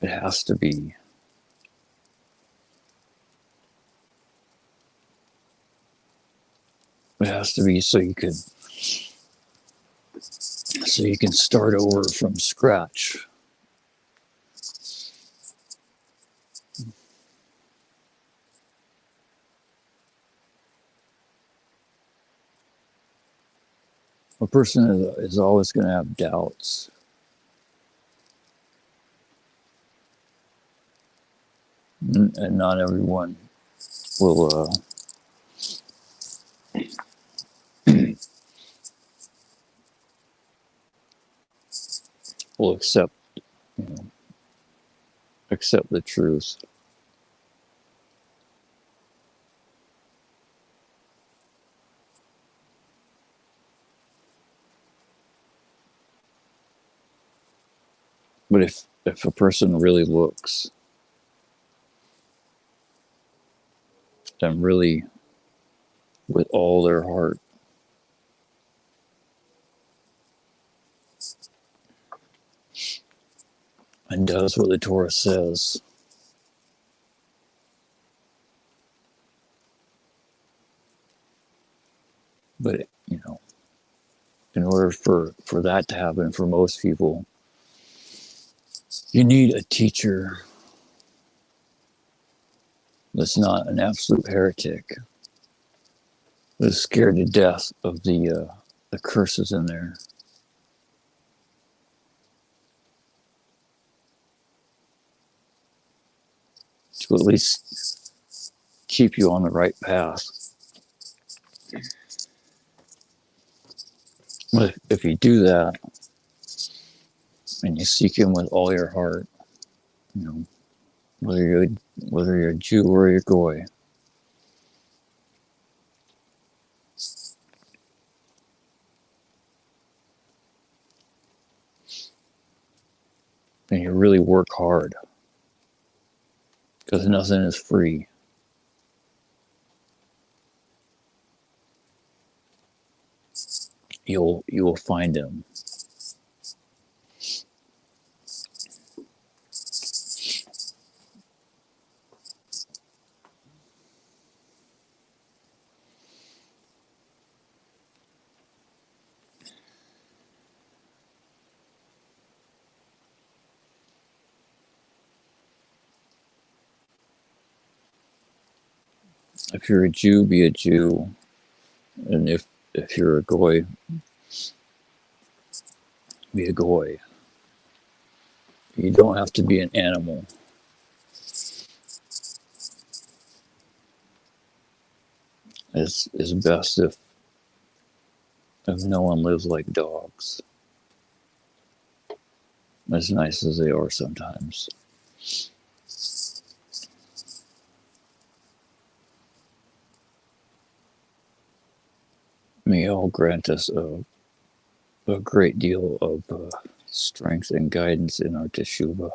it has to be. It has to be so you can start over from scratch. A person is always going to have doubts. And not everyone will will accept, you know, accept the truth. But if a person really looks and really with all their heart and does what the Torah says, but you know, in order for that to happen for most people, you need a teacher that's not an absolute heretic, that's scared to death of the curses in there, to at least keep you on the right path. But if you do that and you seek Him with all your heart, you know, whether you're a Jew or a Goy, and you really work hard, because nothing is free. You will find Him. If you're a Jew, be a Jew, and if you're a Goy, be a Goy. You don't have to be an animal. It's best if no one lives like dogs, as nice as they are sometimes. May all grant us a great deal of strength and guidance in our teshuvah.